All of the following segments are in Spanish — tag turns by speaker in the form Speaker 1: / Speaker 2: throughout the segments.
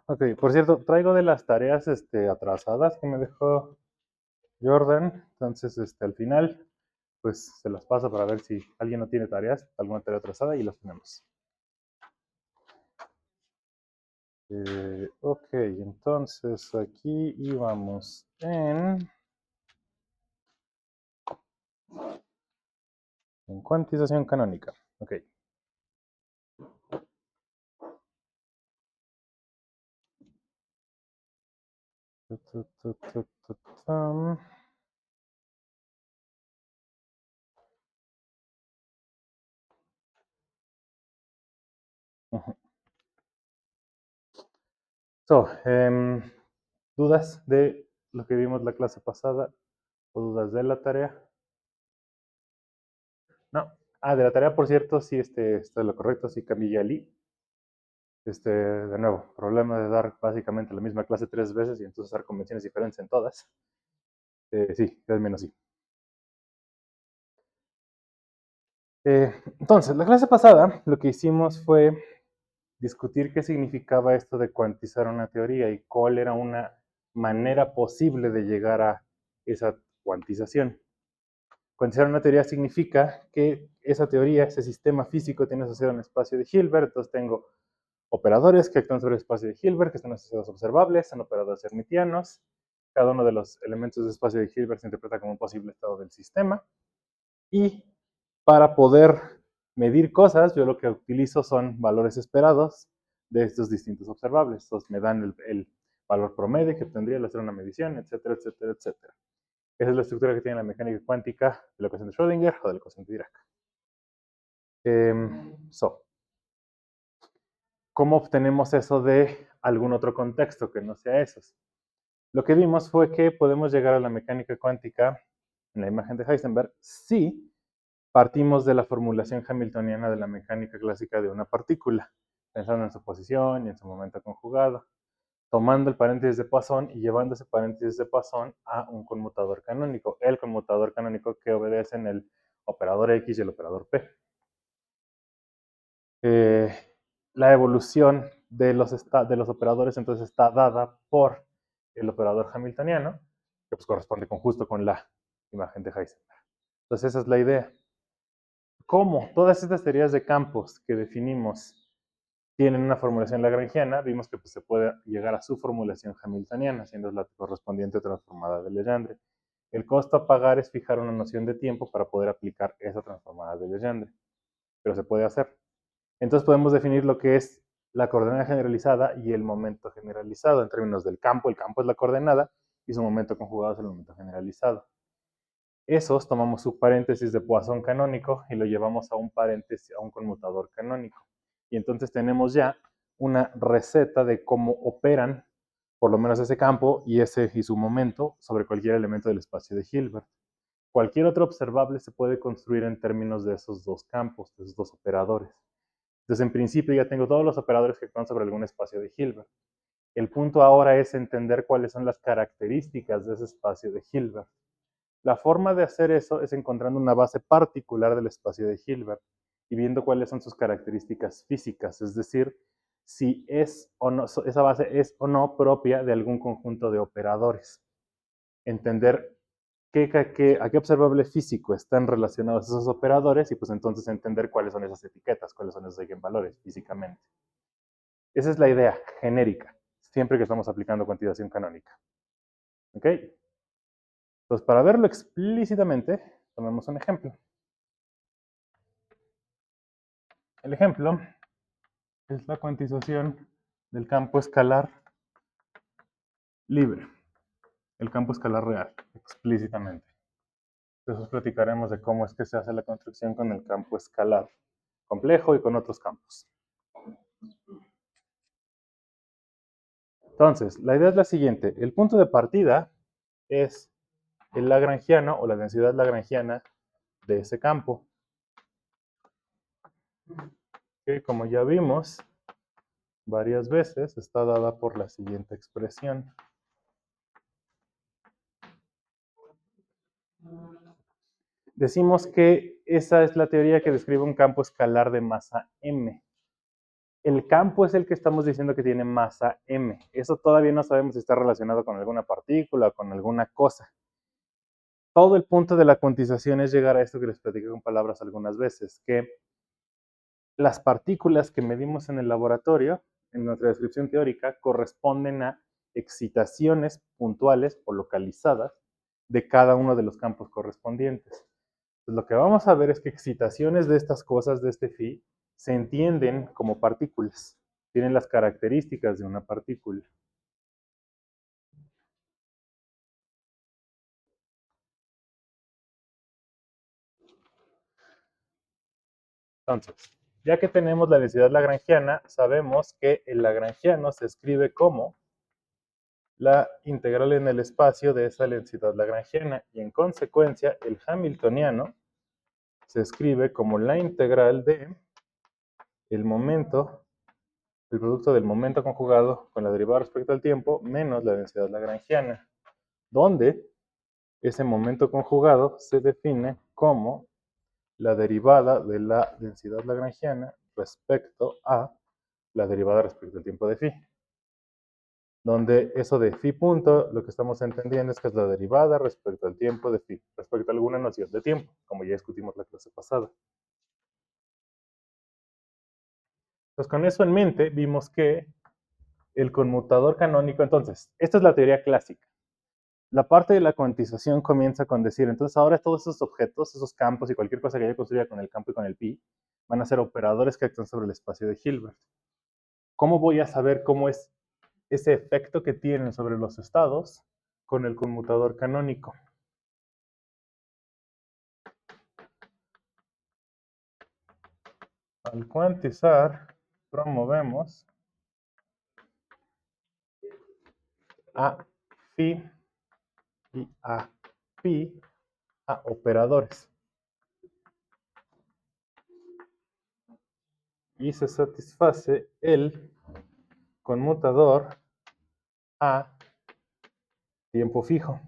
Speaker 1: Ok, por cierto, traigo de las tareas atrasadas que me dejó Jordan. Entonces, al final, pues se las paso para ver si alguien no tiene tareas, alguna tarea atrasada y las tenemos. Ok, entonces aquí íbamos en cuantización canónica. Ok. Tam. Ujú. So, ¿dudas de lo que vimos la clase pasada o dudas de la tarea? No. Ah, de la tarea, por cierto, sí, está lo correcto, sí cambié ya el i. De nuevo, problema de dar básicamente la misma clase 3 veces y entonces usar convenciones diferentes en todas. Sí, es menos sí. Entonces, la clase pasada lo que hicimos fue discutir qué significaba esto de cuantizar una teoría y cuál era una manera posible de llegar a esa cuantización. Cuantizar una teoría significa que esa teoría, ese sistema físico, tiene asociado un espacio de Hilbert. Entonces tengo operadores que actúan sobre el espacio de Hilbert, que están asociados observables, son operadores hermitianos. Cada uno de los elementos del espacio de Hilbert se interpreta como un posible estado del sistema. Y para poder medir cosas, yo lo que utilizo son valores esperados de estos distintos observables. Entonces me dan el valor promedio que obtendría al hacer una medición, etcétera, etcétera, etcétera. Esa es la estructura que tiene la mecánica cuántica de la ecuación de Schrödinger o de la ecuación de Dirac. So, ¿cómo obtenemos eso de algún otro contexto que no sea esos? Lo que vimos fue que podemos llegar a la mecánica cuántica en la imagen de Heisenberg si partimos de la formulación hamiltoniana de la mecánica clásica de una partícula, pensando en su posición y en su momento conjugado, tomando el paréntesis de Poisson y llevando ese paréntesis de Poisson a un conmutador canónico, el conmutador canónico que obedece en el operador X y el operador P. La evolución de los operadores entonces está dada por el operador hamiltoniano, que pues corresponde justo con la imagen de Heisenberg. Entonces esa es la idea. ¿Cómo? Todas estas teorías de campos que definimos tienen una formulación lagrangiana, vimos que pues, se puede llegar a su formulación hamiltoniana, siendo la correspondiente transformada de Legendre. El costo a pagar es fijar una noción de tiempo para poder aplicar esa transformada de Legendre, pero se puede hacer. Entonces podemos definir lo que es la coordenada generalizada y el momento generalizado en términos del campo. El campo es la coordenada y su momento conjugado es el momento generalizado. Esos tomamos su paréntesis de Poisson canónico y lo llevamos a un paréntesis, a un conmutador canónico. Y entonces tenemos ya una receta de cómo operan, por lo menos ese campo y su momento, sobre cualquier elemento del espacio de Hilbert. Cualquier otro observable se puede construir en términos de esos dos campos, de esos dos operadores. Entonces, en principio ya tengo todos los operadores que actúan sobre algún espacio de Hilbert. El punto ahora es entender cuáles son las características de ese espacio de Hilbert. La forma de hacer eso es encontrando una base particular del espacio de Hilbert y viendo cuáles son sus características físicas, es decir, si es o no, esa base es o no propia de algún conjunto de operadores. Entender a qué observable físico están relacionados esos operadores y pues entonces entender cuáles son esas etiquetas, cuáles son esos eigenvalores físicamente. Esa es la idea genérica, siempre que estamos aplicando cuantización canónica. ¿Ok? Entonces, para verlo explícitamente, tomemos un ejemplo. El ejemplo es la cuantización del campo escalar libre, el campo escalar real, explícitamente. Entonces platicaremos de cómo es que se hace la construcción con el campo escalar complejo y con otros campos. Entonces, la idea es la siguiente. El punto de partida es el lagrangiano o la densidad lagrangiana de ese campo, que como ya vimos varias veces está dada por la siguiente expresión. Decimos que esa es la teoría que describe un campo escalar de masa m. El campo es el que estamos diciendo que tiene masa m. Eso todavía no sabemos si está relacionado con alguna partícula o con alguna cosa. Todo el punto de la cuantización es llegar a esto que les platiqué con palabras algunas veces, que las partículas que medimos en el laboratorio, en nuestra descripción teórica, corresponden a excitaciones puntuales o localizadas de cada uno de los campos correspondientes. Pues lo que vamos a ver es que excitaciones de estas cosas, de este phi, se entienden como partículas. Tienen las características de una partícula. Entonces, ya que tenemos la densidad lagrangiana, sabemos que el lagrangiano se escribe como la integral en el espacio de esa densidad lagrangiana y en consecuencia el hamiltoniano se escribe como la integral de el momento, el producto del momento conjugado con la derivada respecto al tiempo menos la densidad lagrangiana, donde ese momento conjugado se define como la derivada de la densidad lagrangiana respecto a la derivada respecto al tiempo de phi. Donde eso de phi punto, lo que estamos entendiendo es que es la derivada respecto al tiempo de phi, respecto a alguna noción de tiempo, como ya discutimos la clase pasada. Entonces, con eso en mente, vimos que el conmutador canónico, entonces, esta es la teoría clásica. La parte de la cuantización comienza con decir, entonces ahora todos esos objetos, esos campos y cualquier cosa que yo construya con el campo y con el pi, van a ser operadores que actúan sobre el espacio de Hilbert. ¿Cómo voy a saber cómo es ese efecto que tienen sobre los estados con el conmutador canónico? Al cuantizar, promovemos a phi y a pi a operadores. Y se satisface el conmutador a tiempo fijo.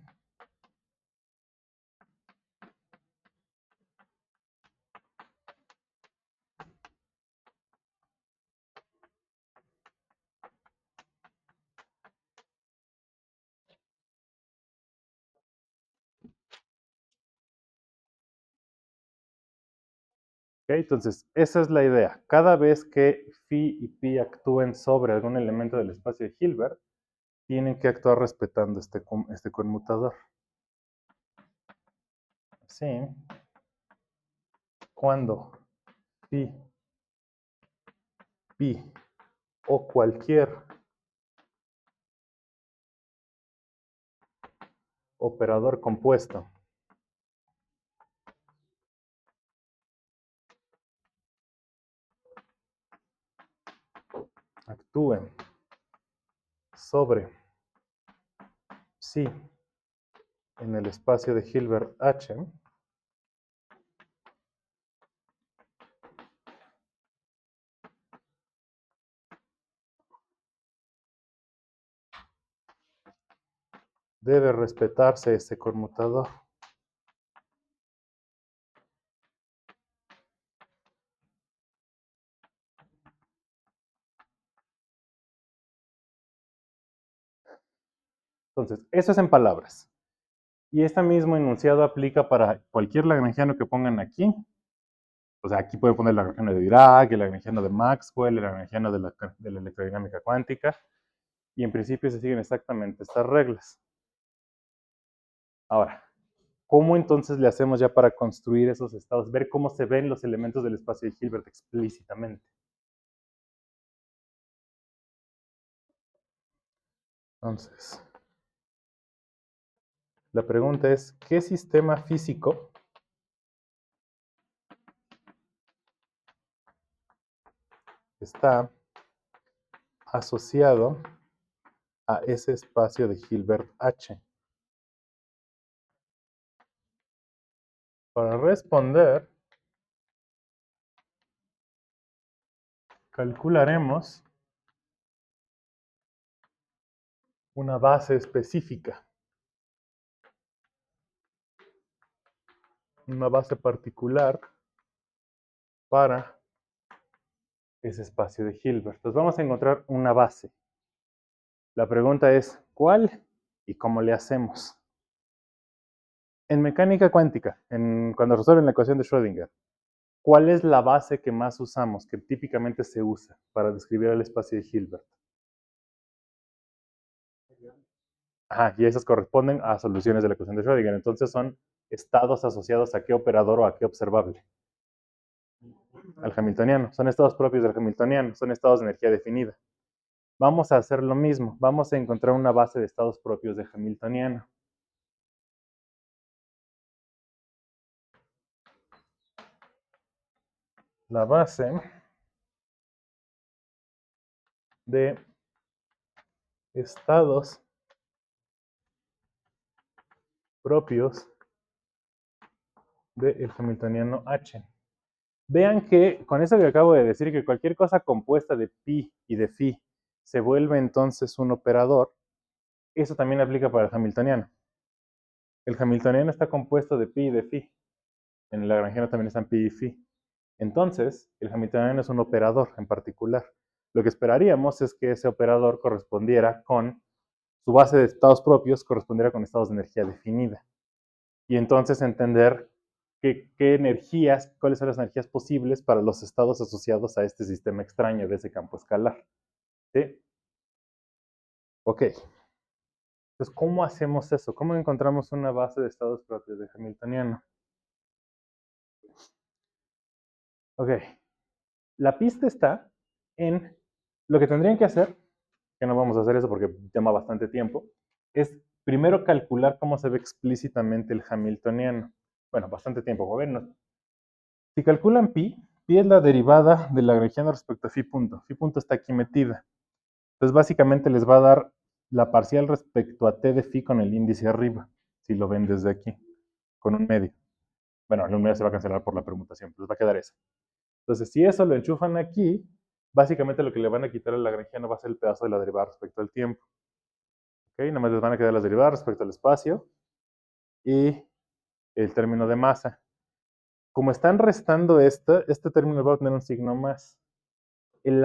Speaker 1: ¿Okay? Entonces, esa es la idea. Cada vez que phi y pi actúen sobre algún elemento del espacio de Hilbert, tienen que actuar respetando este conmutador. Así, cuando phi, pi o cualquier operador compuesto actúen sobre psi en el espacio de Hilbert H, debe respetarse ese conmutador. Entonces, eso es en palabras. Y este mismo enunciado aplica para cualquier lagrangiano que pongan aquí. O sea, aquí pueden poner el lagrangiano de Dirac, el lagrangiano de Maxwell, el lagrangiano de la electrodinámica cuántica. Y en principio se siguen exactamente estas reglas. Ahora, ¿cómo entonces le hacemos ya para construir esos estados? Ver cómo se ven los elementos del espacio de Hilbert explícitamente. Entonces, la pregunta es, ¿qué sistema físico está asociado a ese espacio de Hilbert H? Para responder, calcularemos una base específica, una base particular para ese espacio de Hilbert. Entonces vamos a encontrar una base. La pregunta es, ¿cuál y cómo le hacemos? En mecánica cuántica, cuando resuelven la ecuación de Schrödinger, ¿cuál es la base que más usamos, que típicamente se usa para describir el espacio de Hilbert? Ajá, y esas corresponden a soluciones de la ecuación de Schrödinger. Entonces son estados asociados a qué operador o a qué observable. Al hamiltoniano. Son estados propios del hamiltoniano. Son estados de energía definida. Vamos a hacer lo mismo. Vamos a encontrar una base de estados propios de hamiltoniano. La base de estados propios del hamiltoniano H. Vean que con eso que acabo de decir, que cualquier cosa compuesta de pi y de phi se vuelve entonces un operador, eso también aplica para el hamiltoniano. El hamiltoniano está compuesto de pi y de phi. En el lagrangiano también están pi y phi. Entonces, el hamiltoniano es un operador en particular. Lo que esperaríamos es que ese operador correspondiera con su base de estados propios, correspondiera con estados de energía definida. Y entonces entender qué energías, cuáles son las energías posibles para los estados asociados a este sistema extraño de ese campo escalar. ¿Sí? Ok. Entonces, ¿cómo hacemos eso? ¿Cómo encontramos una base de estados propios de hamiltoniano? Ok. La pista está en lo que tendrían que hacer, que no vamos a hacer eso porque toma bastante tiempo, es primero calcular cómo se ve explícitamente el hamiltoniano. Bueno, bastante tiempo, a ver, no. Si calculan pi, pi es la derivada del lagrangiano respecto a phi punto. Phi punto está aquí metida. Entonces, básicamente les va a dar la parcial respecto a t de phi con el índice arriba, si lo ven desde aquí, con un medio. Bueno, el medio se va a cancelar por la permutación, pues va a quedar eso. Entonces, si eso lo enchufan aquí, básicamente lo que le van a quitar al lagrangiano va a ser el pedazo de la derivada respecto al tiempo. ¿Ok? Nada más les van a quedar las derivadas respecto al espacio y el término de masa. Como están restando este término va a tener un signo más. El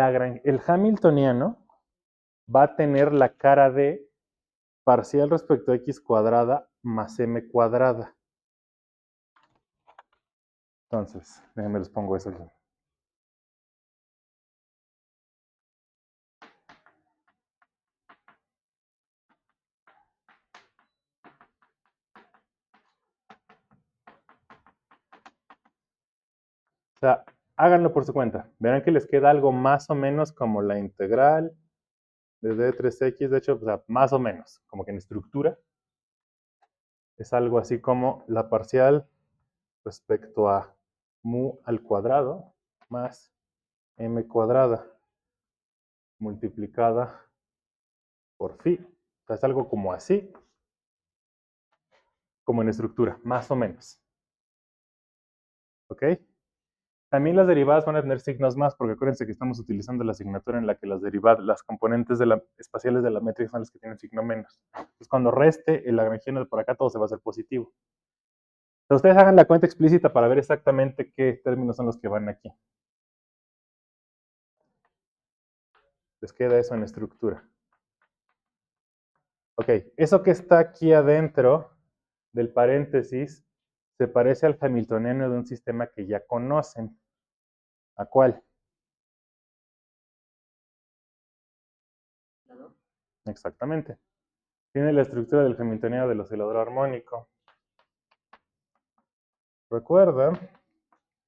Speaker 1: hamiltoniano va a tener la cara de parcial respecto a x cuadrada más m cuadrada. Entonces, déjenme les pongo eso yo. O sea, háganlo por su cuenta. Verán que les queda algo más o menos como la integral de d3x, de hecho, o sea, más o menos, como que en estructura. Es algo así como la parcial respecto a mu al cuadrado más m cuadrada multiplicada por phi. O sea, es algo como así, como en estructura, más o menos. ¿Ok? También las derivadas van a tener signos más, porque acuérdense que estamos utilizando la asignatura en la que las derivadas, las componentes espaciales de la métrica son las que tienen signo menos. Entonces, cuando reste el lagrangiano de por acá, todo se va a hacer positivo. Entonces, ustedes hagan la cuenta explícita para ver exactamente qué términos son los que van aquí. Les queda eso en estructura. Ok, eso que está aquí adentro del paréntesis se parece al hamiltoniano de un sistema que ya conocen. ¿A cuál? Exactamente. Tiene la estructura del hamiltoniano del oscilador armónico. Recuerda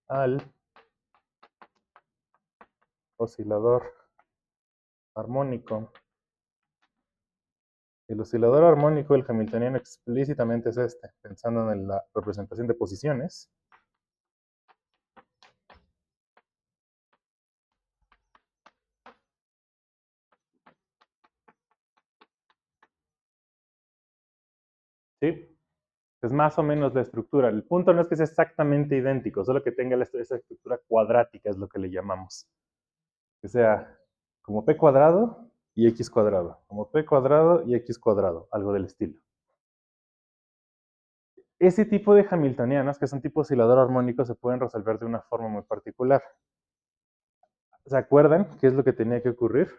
Speaker 1: al oscilador armónico. El oscilador armónico del hamiltoniano explícitamente es este, pensando en la representación de posiciones. ¿Sí? Es más o menos la estructura. El punto no es que sea exactamente idéntico, solo que tenga esa estructura cuadrática, es lo que le llamamos. Que sea como p cuadrado y x cuadrado, como p cuadrado y x cuadrado, algo del estilo. Ese tipo de hamiltonianos, que son tipo oscilador armónico, se pueden resolver de una forma muy particular. ¿Se acuerdan qué es lo que tenía que ocurrir?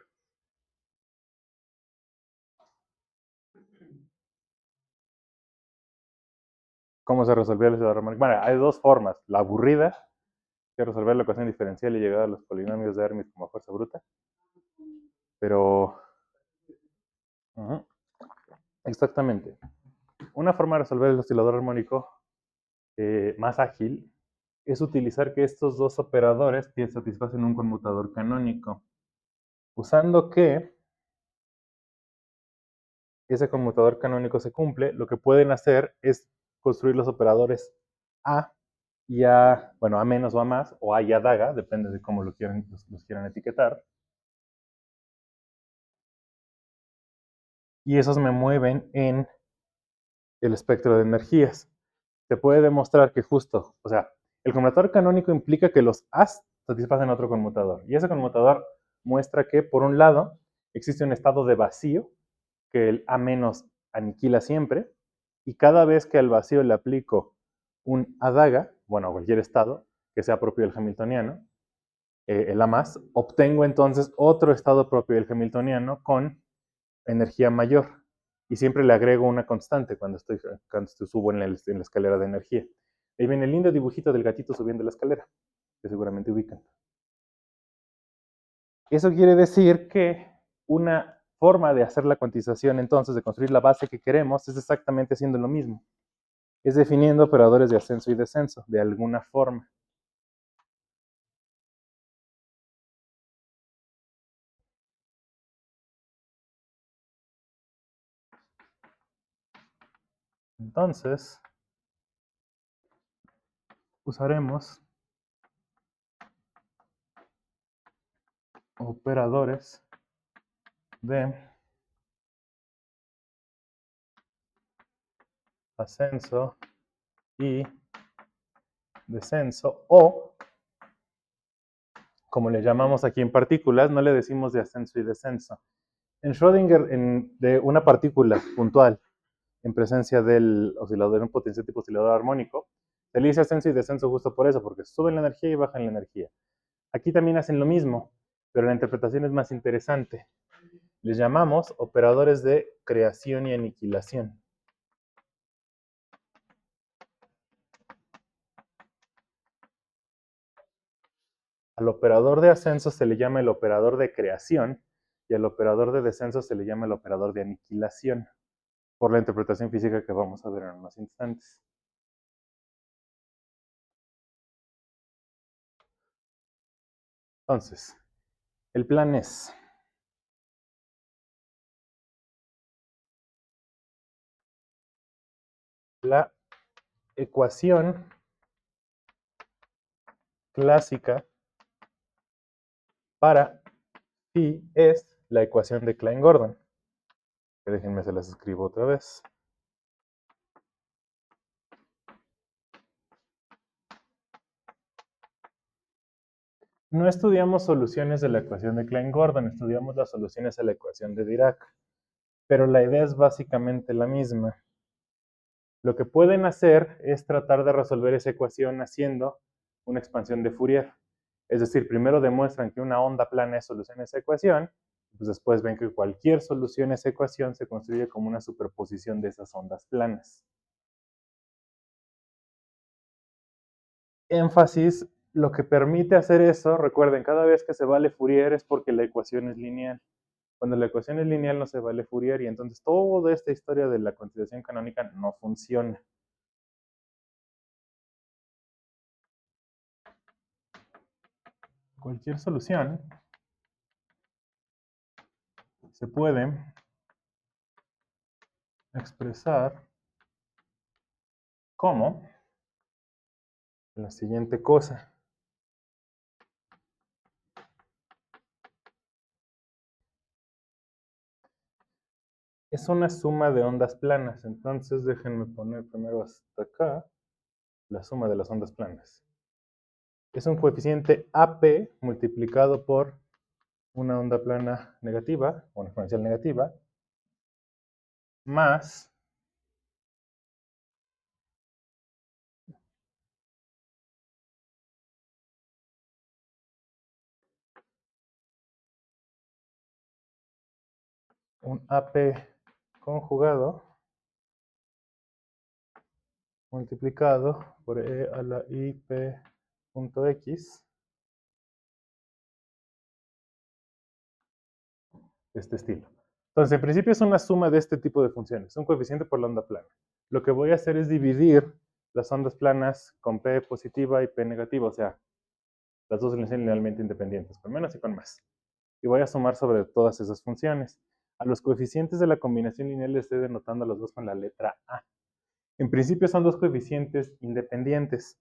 Speaker 1: ¿Cómo se resolvía el oscilador armónico? Bueno, hay dos formas. La aburrida, que es resolver la ecuación diferencial y llegar a los polinomios de Hermite como fuerza bruta. Pero, uh-huh, exactamente. Una forma de resolver el oscilador armónico más ágil es utilizar que estos dos operadores satisfacen un conmutador canónico. Usando que ese conmutador canónico se cumple, lo que pueden hacer es construir los operadores A y A, bueno, A menos o A más, o A y A daga, depende de cómo los quieran etiquetar. Y esos me mueven en el espectro de energías. Se puede demostrar que justo, o sea, el conmutador canónico implica que los A's satisfacen otro conmutador. Y ese conmutador muestra que, por un lado, existe un estado de vacío, que el A menos aniquila siempre, y cada vez que al vacío le aplico un A daga, bueno, cualquier estado que sea propio del hamiltoniano, el A más, obtengo entonces otro estado propio del hamiltoniano con energía mayor. Y siempre le agrego una constante cuando subo en la escalera de energía. Ahí viene el lindo dibujito del gatito subiendo la escalera, que seguramente ubican. Eso quiere decir que una forma de hacer la cuantización, entonces, de construir la base que queremos, es exactamente haciendo lo mismo. Es definiendo operadores de ascenso y descenso, de alguna forma. Entonces, usaremos operadores de ascenso y descenso, o, como le llamamos aquí en partículas, no le decimos de ascenso y descenso. En Schrödinger, de una partícula puntual, en presencia del oscilador, un potencial tipo oscilador armónico, se le dice ascenso y descenso justo por eso, porque suben la energía y bajan la energía. Aquí también hacen lo mismo, pero la interpretación es más interesante. Les llamamos operadores de creación y aniquilación. Al operador de ascenso se le llama el operador de creación y al operador de descenso se le llama el operador de aniquilación, por la interpretación física que vamos a ver en unos instantes. Entonces, el plan es la ecuación clásica para phi es la ecuación de Klein-Gordon. Déjenme se las escribo otra vez. No estudiamos soluciones de la ecuación de Klein-Gordon, estudiamos las soluciones a la ecuación de Dirac, pero la idea es básicamente la misma. Lo que pueden hacer es tratar de resolver esa ecuación haciendo una expansión de Fourier. Es decir, primero demuestran que una onda plana es solución a esa ecuación, pues después ven que cualquier solución a esa ecuación se construye como una superposición de esas ondas planas. Énfasis, lo que permite hacer eso, recuerden, cada vez que se vale Fourier es porque la ecuación es lineal. Cuando la ecuación es lineal no se vale Fourier y entonces toda esta historia de la cuantización canónica no funciona. Cualquier solución se puede expresar como la siguiente cosa. Es una suma de ondas planas, entonces déjenme poner primero hasta acá la suma de las ondas planas. Es un coeficiente AP multiplicado por una onda plana negativa, o una exponencial negativa, más un AP conjugado multiplicado por e a la ip.x de este estilo. Entonces, en principio es una suma de este tipo de funciones, un coeficiente por la onda plana. Lo que voy a hacer es dividir las ondas planas con p positiva y p negativa, o sea, las dos son linealmente independientes, con menos y con más. Y voy a sumar sobre todas esas funciones. A los coeficientes de la combinación lineal les estoy denotando a los dos con la letra A. En principio son dos coeficientes independientes,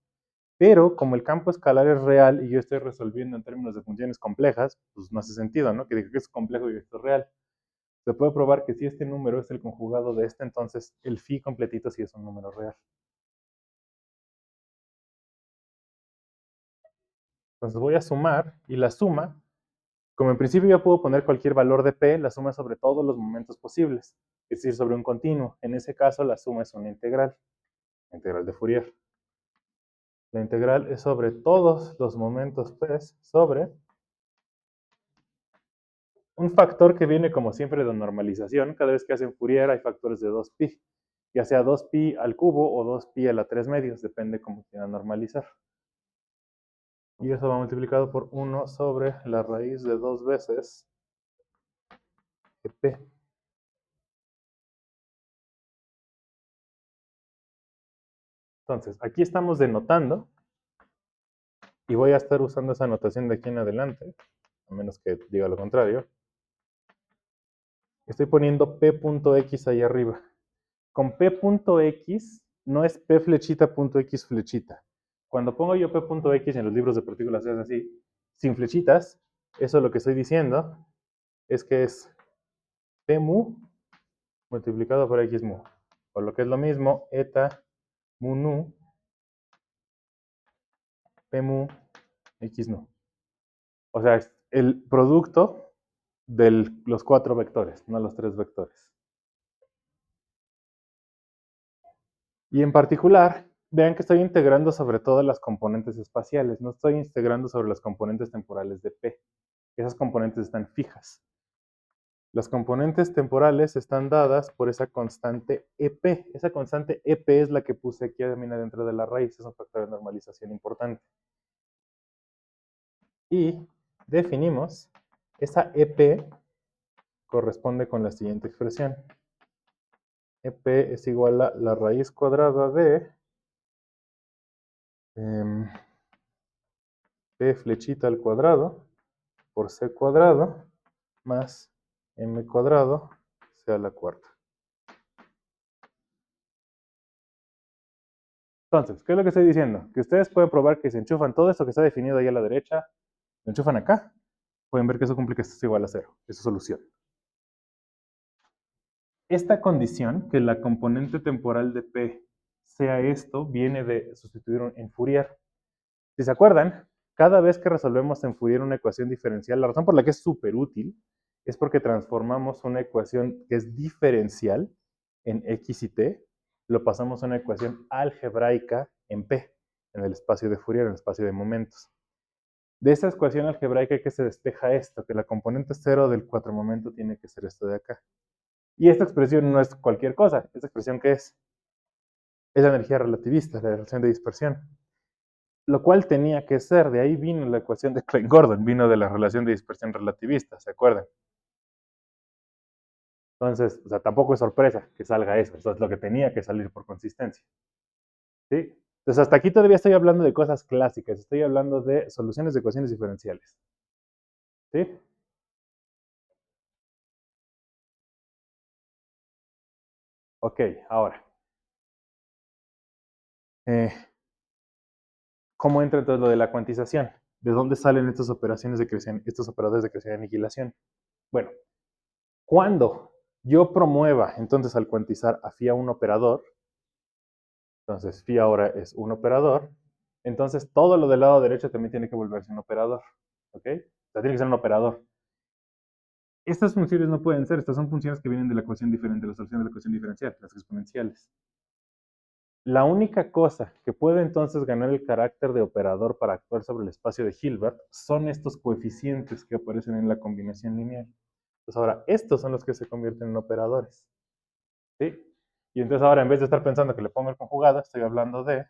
Speaker 1: pero como el campo escalar es real y yo estoy resolviendo en términos de funciones complejas, pues no hace sentido, ¿no? Que diga que es complejo y esto es real. Se puede probar que si este número es el conjugado de este, entonces el phi completito sí es un número real. Entonces voy a sumar, y la suma, como en principio yo puedo poner cualquier valor de p, la suma es sobre todos los momentos posibles, es decir, sobre un continuo. En ese caso la suma es una integral de Fourier. La integral es sobre todos los momentos p sobre un factor que viene como siempre de normalización. Cada vez que hacen Fourier hay factores de 2pi, ya sea 2pi al cubo o 2pi a la 3 medios, depende cómo quieran normalizar. Y eso va multiplicado por 1 sobre la raíz de 2 veces p. Entonces, aquí estamos denotando, y voy a estar usando esa notación de aquí en adelante, a menos que diga lo contrario. Estoy poniendo p.x ahí arriba. Con p.x no es p flechita punto x flechita. Cuando pongo yo p.x en los libros de partículas es así, sin flechitas, eso lo que estoy diciendo es que es p mu multiplicado por x mu. O lo que es lo mismo, eta mu nu p mu x nu. O sea, es el producto de los 4 vectores, no los 3 vectores. Y en particular, vean que estoy integrando sobre todas las componentes espaciales, no estoy integrando sobre las componentes temporales de P. Esas componentes están fijas. Las componentes temporales están dadas por esa constante EP. Esa constante EP es la que puse aquí también adentro de la raíz, es un factor de normalización importante. Y definimos, esa EP corresponde con la siguiente expresión. EP es igual a la raíz cuadrada de P flechita al cuadrado por C cuadrado más M cuadrado C a la cuarta. Entonces, ¿qué es lo que estoy diciendo? Que ustedes pueden probar que se enchufan todo esto que está definido ahí a la derecha, lo enchufan acá, pueden ver que eso cumple que esto es igual a 0. Es su solución. Esta condición, que la componente temporal de P sea esto, viene de sustituir en Fourier. Si se acuerdan, cada vez que resolvemos en Fourier una ecuación diferencial, la razón por la que es súper útil es porque transformamos una ecuación que es diferencial en x y t, lo pasamos a una ecuación algebraica en P, en el espacio de Fourier, en el espacio de momentos. De esa ecuación algebraica que se despeja esto, que la componente cero del 4 momento tiene que ser esto de acá. Y esta expresión no es cualquier cosa. ¿Esta expresión qué es? Es la energía relativista, la relación de dispersión. Lo cual tenía que ser, de ahí vino la ecuación de Klein-Gordon, vino de la relación de dispersión relativista, ¿se acuerdan? Entonces, o sea, tampoco es sorpresa que salga eso, eso es lo que tenía que salir por consistencia. ¿Sí? Entonces, hasta aquí todavía estoy hablando de cosas clásicas, estoy hablando de soluciones de ecuaciones diferenciales. ¿Sí? Ok, ahora. ¿Cómo entra entonces lo de la cuantización? ¿De dónde salen estas operaciones de creciente, estos operadores de crecimiento y aniquilación? Bueno, cuando yo promueva entonces al cuantizar a phi a un operador, entonces phi ahora es un operador, entonces todo lo del lado derecho también tiene que volverse un operador. ¿Ok? O sea, tiene que ser un operador. Estas funciones no pueden ser, estas son funciones que vienen de la ecuación diferente, de la solución de la ecuación diferencial, las exponenciales. La única cosa que puede entonces ganar el carácter de operador para actuar sobre el espacio de Hilbert son estos coeficientes que aparecen en la combinación lineal. Entonces ahora, estos son los que se convierten en operadores. ¿Sí? Y entonces ahora, en vez de estar pensando que le pongo el conjugado, estoy hablando de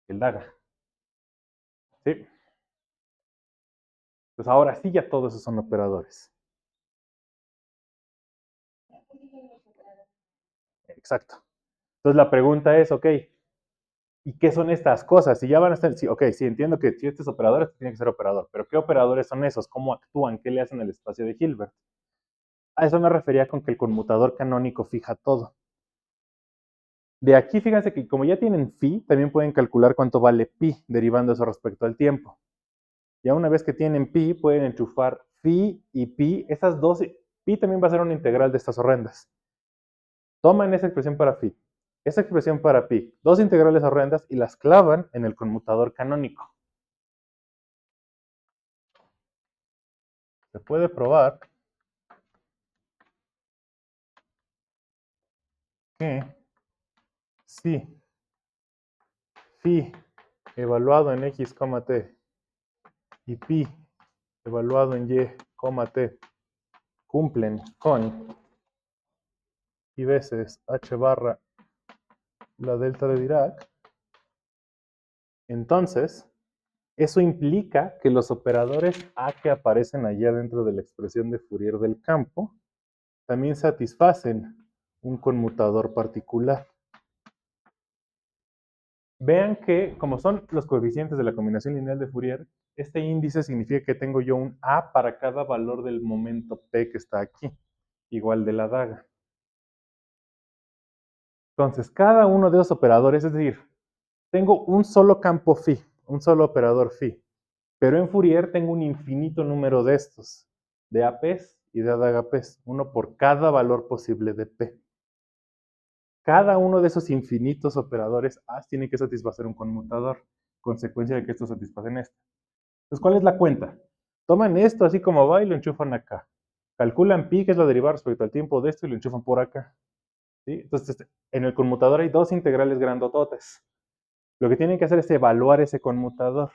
Speaker 1: el DAGA. ¿Sí? Entonces ahora sí ya todos esos son operadores. Exacto. Entonces la pregunta es, ok, ¿y qué son estas cosas? Si ya van a estar, sí, ok, sí entiendo que si este es operador, este tiene que ser operador, pero ¿qué operadores son esos? ¿Cómo actúan? ¿Qué le hacen al espacio de Hilbert? A eso me refería con que el conmutador canónico fija todo. De aquí, fíjense que como ya tienen phi, también pueden calcular cuánto vale pi, derivando eso respecto al tiempo. Ya una vez que tienen pi, pueden enchufar phi y pi. Esas dos, pi también va a ser una integral de estas horrendas. Toman esa expresión para phi, esa expresión para pi, dos integrales horrendas y las clavan en el conmutador canónico. Se puede probar que si phi evaluado en x, t y pi evaluado en y, t cumplen con y veces h barra la delta de Dirac, entonces eso implica que los operadores A que aparecen allá dentro de la expresión de Fourier del campo también satisfacen un conmutador particular. Vean que, como son los coeficientes de la combinación lineal de Fourier, este índice significa que tengo yo un A para cada valor del momento P que está aquí, igual de la daga. Entonces, cada uno de los operadores, es decir, tengo un solo campo phi, un solo operador phi, pero en Fourier tengo un infinito número de estos, de APs y de ADAGAPs, uno por cada valor posible de P. Cada uno de esos infinitos operadores A tiene que satisfacer un conmutador, consecuencia de que estos satisfacen este. Entonces, ¿cuál es la cuenta? Toman esto así como va y lo enchufan acá. Calculan pi, que es la derivada respecto al tiempo de esto, y lo enchufan por acá. ¿Sí? Entonces, en el conmutador hay dos integrales grandototes. Lo que tienen que hacer es evaluar ese conmutador.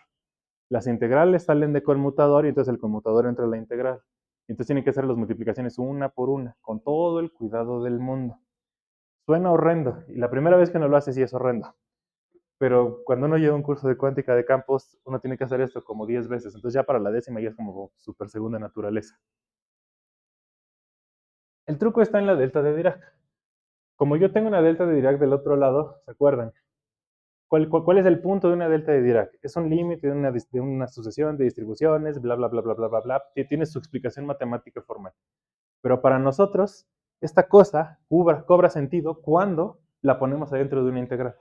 Speaker 1: Las integrales salen de conmutador y entonces el conmutador entra en la integral. Entonces tienen que hacer las multiplicaciones una por una, con todo el cuidado del mundo. Suena horrendo, y la primera vez que uno lo hace sí es horrendo. Pero cuando uno lleva un curso de cuántica de campos, uno tiene que hacer esto como 10 veces. Entonces ya para la décima ya es como súper segunda naturaleza. El truco está en la delta de Dirac. Como yo tengo una delta de Dirac del otro lado, ¿se acuerdan? ¿Cuál es el punto de una delta de Dirac? Es un límite de una sucesión de distribuciones, bla, bla, bla, bla, bla, bla, bla, que tiene su explicación matemática formal. Pero para nosotros, esta cosa cobra sentido cuando la ponemos adentro de una integral.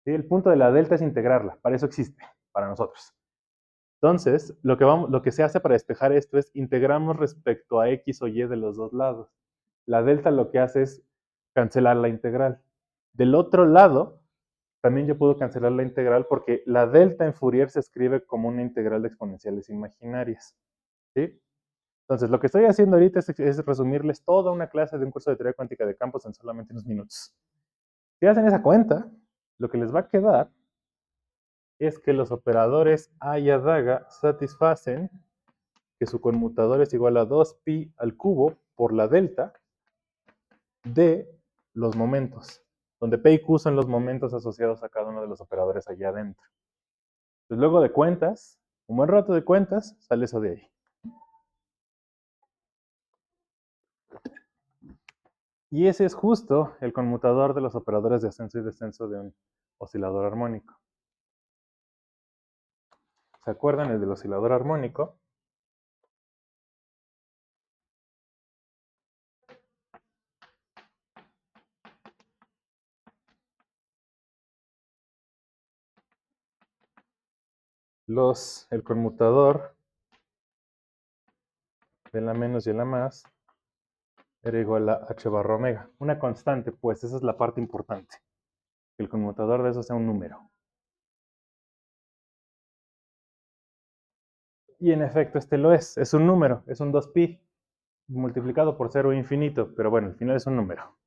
Speaker 1: ¿Sí? El punto de la delta es integrarla, para eso existe, para nosotros. Entonces, lo que se hace para despejar esto es integramos respecto a x o y de los dos lados. La delta lo que hace es cancelar la integral. Del otro lado, también yo puedo cancelar la integral porque la delta en Fourier se escribe como una integral de exponenciales imaginarias. ¿Sí? Entonces, lo que estoy haciendo ahorita es resumirles toda una clase de un curso de teoría cuántica de campos en solamente unos minutos. Si hacen esa cuenta, lo que les va a quedar es que los operadores A y ADAGA satisfacen que su conmutador es igual a 2pi al cubo por la delta de los momentos, donde P y Q son los momentos asociados a cada uno de los operadores allá adentro. Entonces, luego de cuentas, un buen rato de cuentas, sale eso de ahí. Y ese es justo el conmutador de los operadores de ascenso y descenso de un oscilador armónico. ¿Se acuerdan el del oscilador armónico? El conmutador de la menos y la más era igual a h barra omega. Una constante, pues, esa es la parte importante. Que el conmutador de eso sea un número. Y en efecto, este lo es un número, es un 2pi multiplicado por 0 infinito, pero bueno, al final es un número.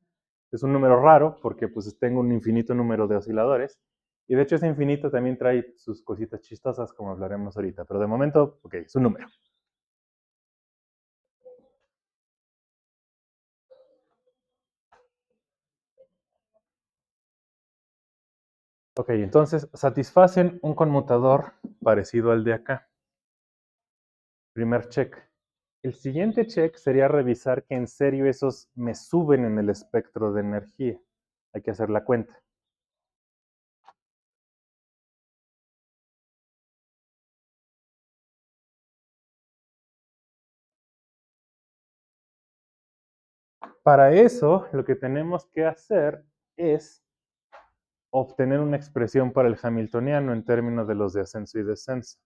Speaker 1: Es un número raro porque pues tengo un infinito número de osciladores. Y de hecho ese infinito también trae sus cositas chistosas, como hablaremos ahorita. Pero de momento, ok, es un número. Ok, entonces satisfacen un conmutador parecido al de acá. Primer check. El siguiente check sería revisar que en serio esos me suben en el espectro de energía. Hay que hacer la cuenta. Para eso, lo que tenemos que hacer es obtener una expresión para el hamiltoniano en términos de los de ascenso y descenso.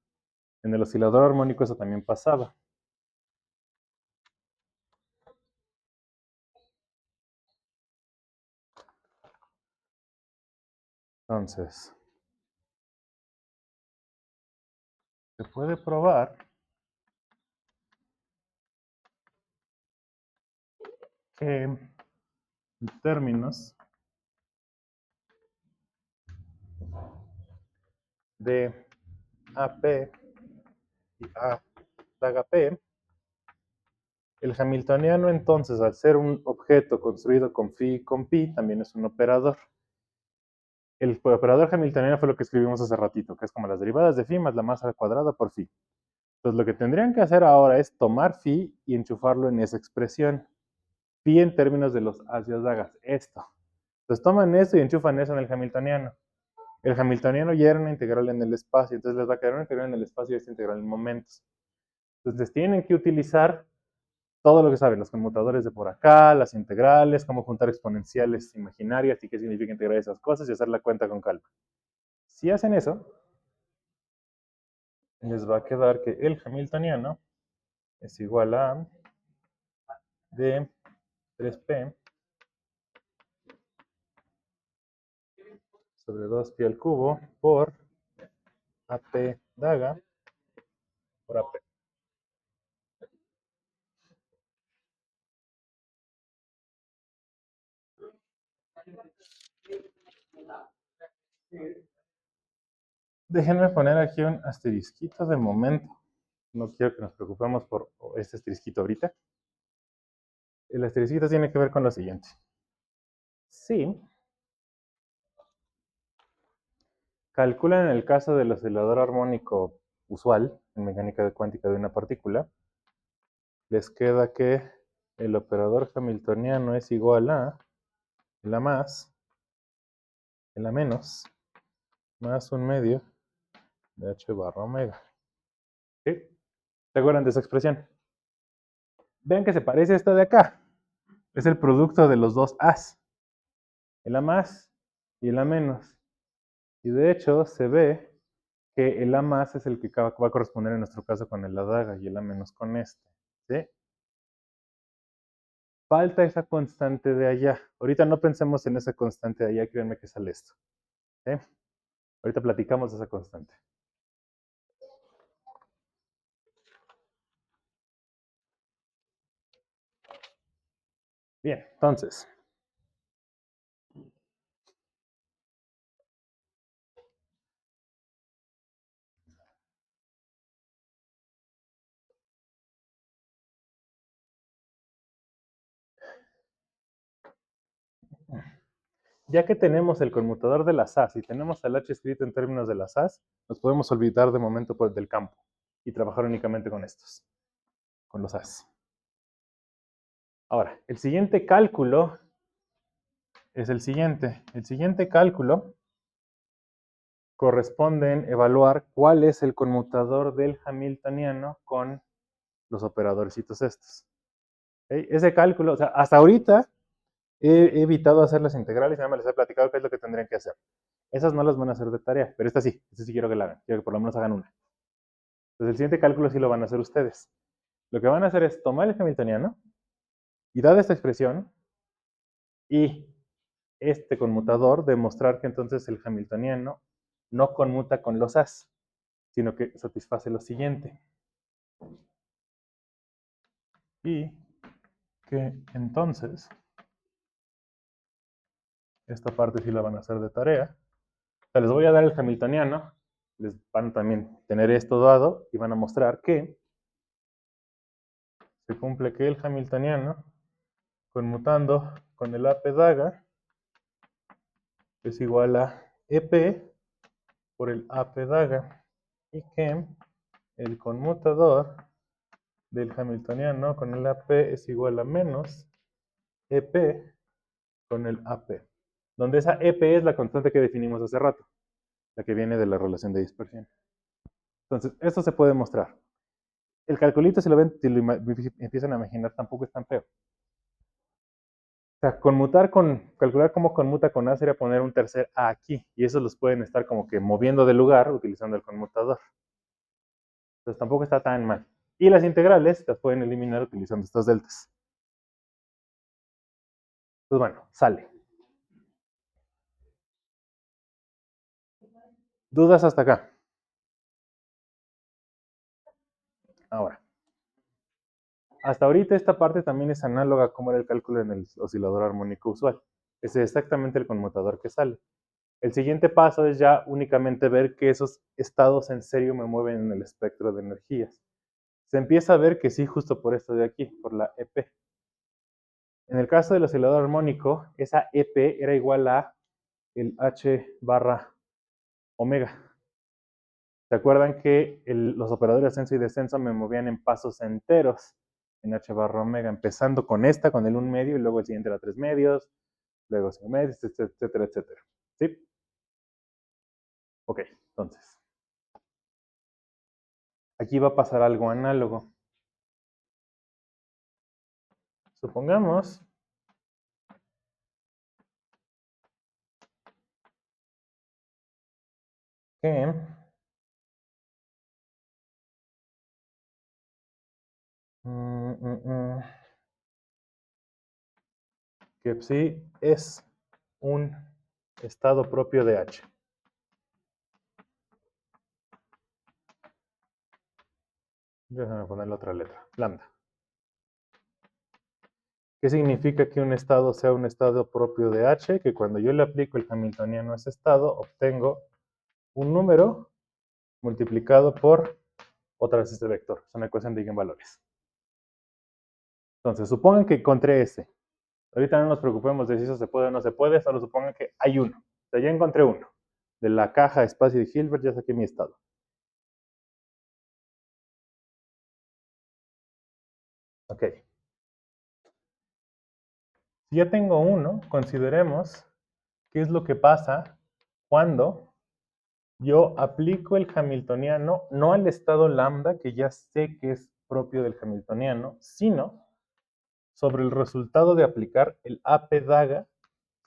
Speaker 1: En el oscilador armónico eso también pasaba. Entonces, se puede probar que en términos de AP y A daga P, el hamiltoniano entonces, al ser un objeto construido con phi y con pi, también es un operador. El operador hamiltoniano fue lo que escribimos hace ratito, que es como las derivadas de phi más la masa cuadrada por phi. Entonces lo que tendrían que hacer ahora es tomar phi y enchufarlo en esa expresión. Phi en términos de los as y las dagas, esto. Entonces toman eso y enchufan eso en el hamiltoniano. El hamiltoniano ya era una integral en el espacio, entonces les va a quedar una integral en el espacio y esta integral en momentos. Entonces tienen que utilizar todo lo que saben, los conmutadores de por acá, las integrales, cómo juntar exponenciales imaginarias y qué significa integrar esas cosas y hacer la cuenta con calma. Si hacen eso, les va a quedar que el hamiltoniano es igual a d 3p sobre 2pi al cubo por ap daga por ap. Déjenme poner aquí un asterisquito de momento. No quiero que nos preocupemos por este asterisquito ahorita. El asterisquito tiene que ver con lo siguiente. Sí, calculan en el caso del oscilador armónico usual en mecánica cuántica de una partícula, les queda que el operador hamiltoniano es igual a la más, la menos, más un medio de h barra omega. ¿Sí? ¿Se acuerdan de esa expresión? Vean que se parece a esta de acá. Es el producto de los dos A's, el A más y el A menos. Y de hecho se ve que el A más es el que va a corresponder en nuestro caso con el A daga y el A menos con este. ¿Sí? Falta esa constante de allá. Ahorita no pensemos en esa constante de allá, créanme que sale esto. ¿Sí? Ahorita platicamos de esa constante. Bien, entonces, ya que tenemos el conmutador de las A's y tenemos el H escrito en términos de las A's, nos podemos olvidar de momento del campo y trabajar únicamente con estos, con los A's. Ahora, el siguiente cálculo es el siguiente. El siguiente cálculo corresponde en evaluar cuál es el conmutador del hamiltoniano con los operadorcitos estos. ¿Okay? Ese cálculo, o sea, hasta ahorita he evitado hacer las integrales y nada más les he platicado qué es lo que tendrían que hacer. Esas no las van a hacer de tarea, pero esta sí quiero que la hagan, quiero que por lo menos hagan una. Entonces el siguiente cálculo sí lo van a hacer ustedes. Lo que van a hacer es tomar el hamiltoniano y dada esta expresión y este conmutador, demostrar que entonces el hamiltoniano no conmuta con los A's, sino que satisface lo siguiente. Y que entonces, esta parte sí la van a hacer de tarea. O sea, les voy a dar el hamiltoniano, les van a también tener esto dado y van a mostrar que se cumple que el hamiltoniano, conmutando con el AP daga, es igual a EP por el AP daga y que el conmutador del hamiltoniano con el AP es igual a menos EP con el AP, donde esa EP es la constante que definimos hace rato, la que viene de la relación de dispersión. Entonces, esto se puede mostrar. El calculito, si lo ven, si lo empiezan a imaginar, tampoco es tan feo. O sea, calcular cómo conmuta con A sería poner un tercer A aquí, y esos los pueden estar como que moviendo de lugar utilizando el conmutador. Entonces tampoco está tan mal. Y las integrales las pueden eliminar utilizando estas deltas. Pues bueno, sale. ¿Dudas hasta acá? Ahora, hasta ahorita esta parte también es análoga a cómo era el cálculo en el oscilador armónico usual. Ese es exactamente el conmutador que sale. El siguiente paso es ya únicamente ver que esos estados en serio me mueven en el espectro de energías. Se empieza a ver que sí, justo por esto de aquí, por la EP. En el caso del oscilador armónico, esa EP era igual a el H barra omega. ¿Se acuerdan que los operadores de ascenso y descenso me movían en pasos enteros en H barra omega, empezando con esta, con el 1 medio, y luego el siguiente era 3 medios, luego 5 medios, etcétera, etcétera? ¿Sí? Ok, entonces, aquí va a pasar algo análogo. Supongamos que que psi es un estado propio de H. Déjame poner la otra letra, lambda. ¿Qué significa que un estado sea un estado propio de H? Que cuando yo le aplico el hamiltoniano a ese estado, obtengo un número multiplicado por otra vez este vector. Es una ecuación de eigenvalores. Entonces, supongan que encontré ese. Ahorita no nos preocupemos de si eso se puede o no se puede, solo supongan que hay uno. O sea, ya encontré uno. De la caja espacio de Hilbert ya saqué mi estado. Ok. Si ya tengo uno, consideremos qué es lo que pasa cuando yo aplico el hamiltoniano no al estado lambda, que ya sé que es propio del hamiltoniano, sino sobre el resultado de aplicar el AP daga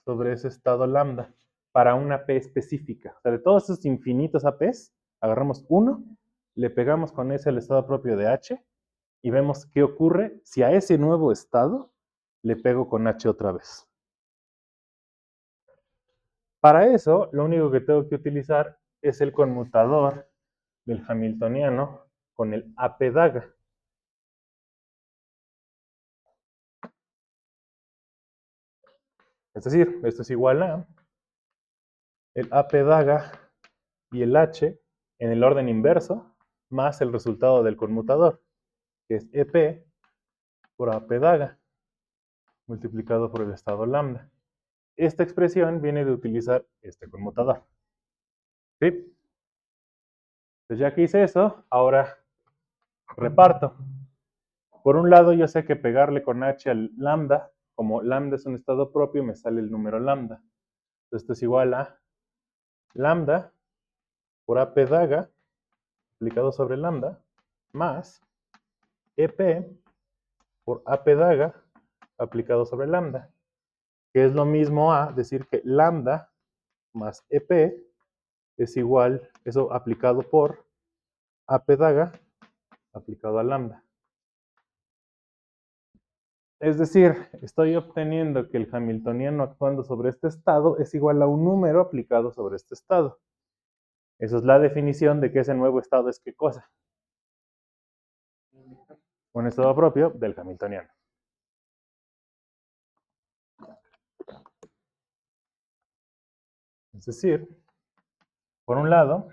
Speaker 1: sobre ese estado lambda para una P específica. O sea, de todos esos infinitos APs, agarramos uno, le pegamos con ese al estado propio de H y vemos qué ocurre si a ese nuevo estado le pego con H otra vez. Para eso, lo único que tengo que utilizar es el conmutador del hamiltoniano con el AP daga. Es decir, esto es igual a el AP daga y el H en el orden inverso más el resultado del conmutador, que es EP por AP daga multiplicado por el estado lambda. Esta expresión viene de utilizar este conmutador. ¿Sí? Entonces ya que hice eso, ahora reparto. Por un lado, yo sé que pegarle con H al lambda, como lambda es un estado propio, me sale el número lambda. Entonces esto es igual a lambda por AP daga aplicado sobre lambda más EP por AP daga aplicado sobre lambda, que es lo mismo a decir que lambda más EP es igual, eso aplicado por AP daga aplicado a lambda. Es decir, estoy obteniendo que el hamiltoniano actuando sobre este estado es igual a un número aplicado sobre este estado. Esa es la definición de que ese nuevo estado es qué cosa. Un estado propio del hamiltoniano. Es decir, por un lado,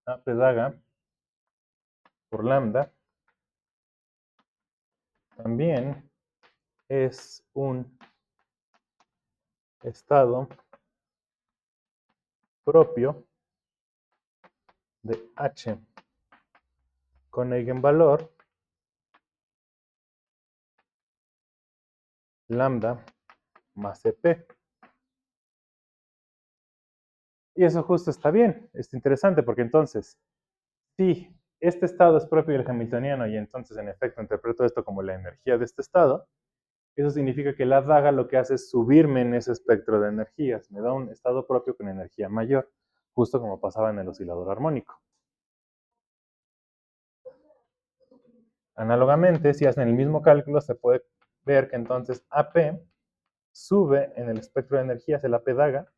Speaker 1: AP daga por lambda también es un estado propio de H con eigenvalor lambda más EP. Y eso justo está bien, es interesante porque entonces, si este estado es propio del hamiltoniano y entonces en efecto interpreto esto como la energía de este estado, eso significa que la daga lo que hace es subirme en ese espectro de energías, me da un estado propio con energía mayor, justo como pasaba en el oscilador armónico. Análogamente, si hacen el mismo cálculo, se puede ver que entonces AP sube en el espectro de energías, el AP daga,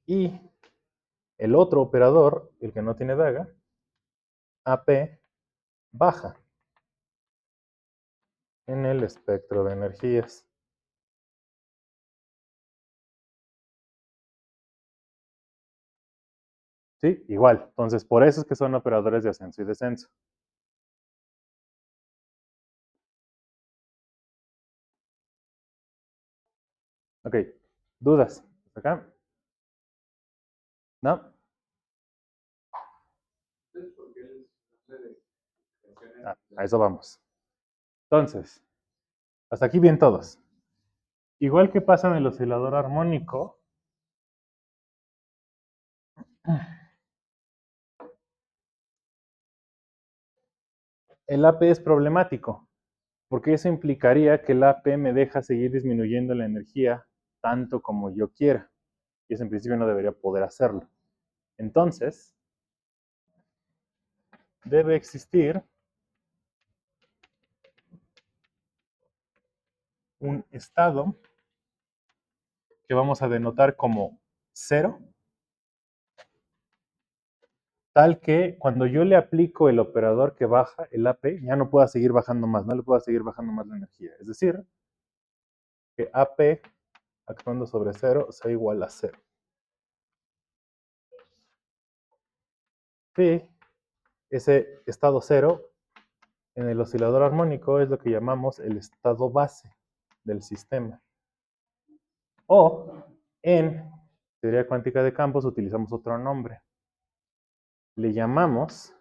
Speaker 1: y el otro operador, el que no tiene daga, AP baja en el espectro de energías. ¿Sí? Igual. Entonces, por eso es que son operadores de ascenso y descenso. Ok. ¿Dudas? ¿Acá? ¿No? A eso vamos. Entonces, hasta aquí bien todos. Igual que pasa en el oscilador armónico, el AP es problemático, porque eso implicaría que el AP me deja seguir disminuyendo la energía tanto como yo quiera. Y eso en principio no debería poder hacerlo. Entonces, debe existir un estado que vamos a denotar como 0, tal que cuando yo le aplico el operador que baja, el AP, ya no pueda seguir bajando más, no le pueda seguir bajando más la energía. Es decir, que AP actuando sobre 0 sea igual a 0. Y ese estado 0 en el oscilador armónico es lo que llamamos el estado base del sistema. O en teoría cuántica de campos utilizamos otro nombre. Le llamamos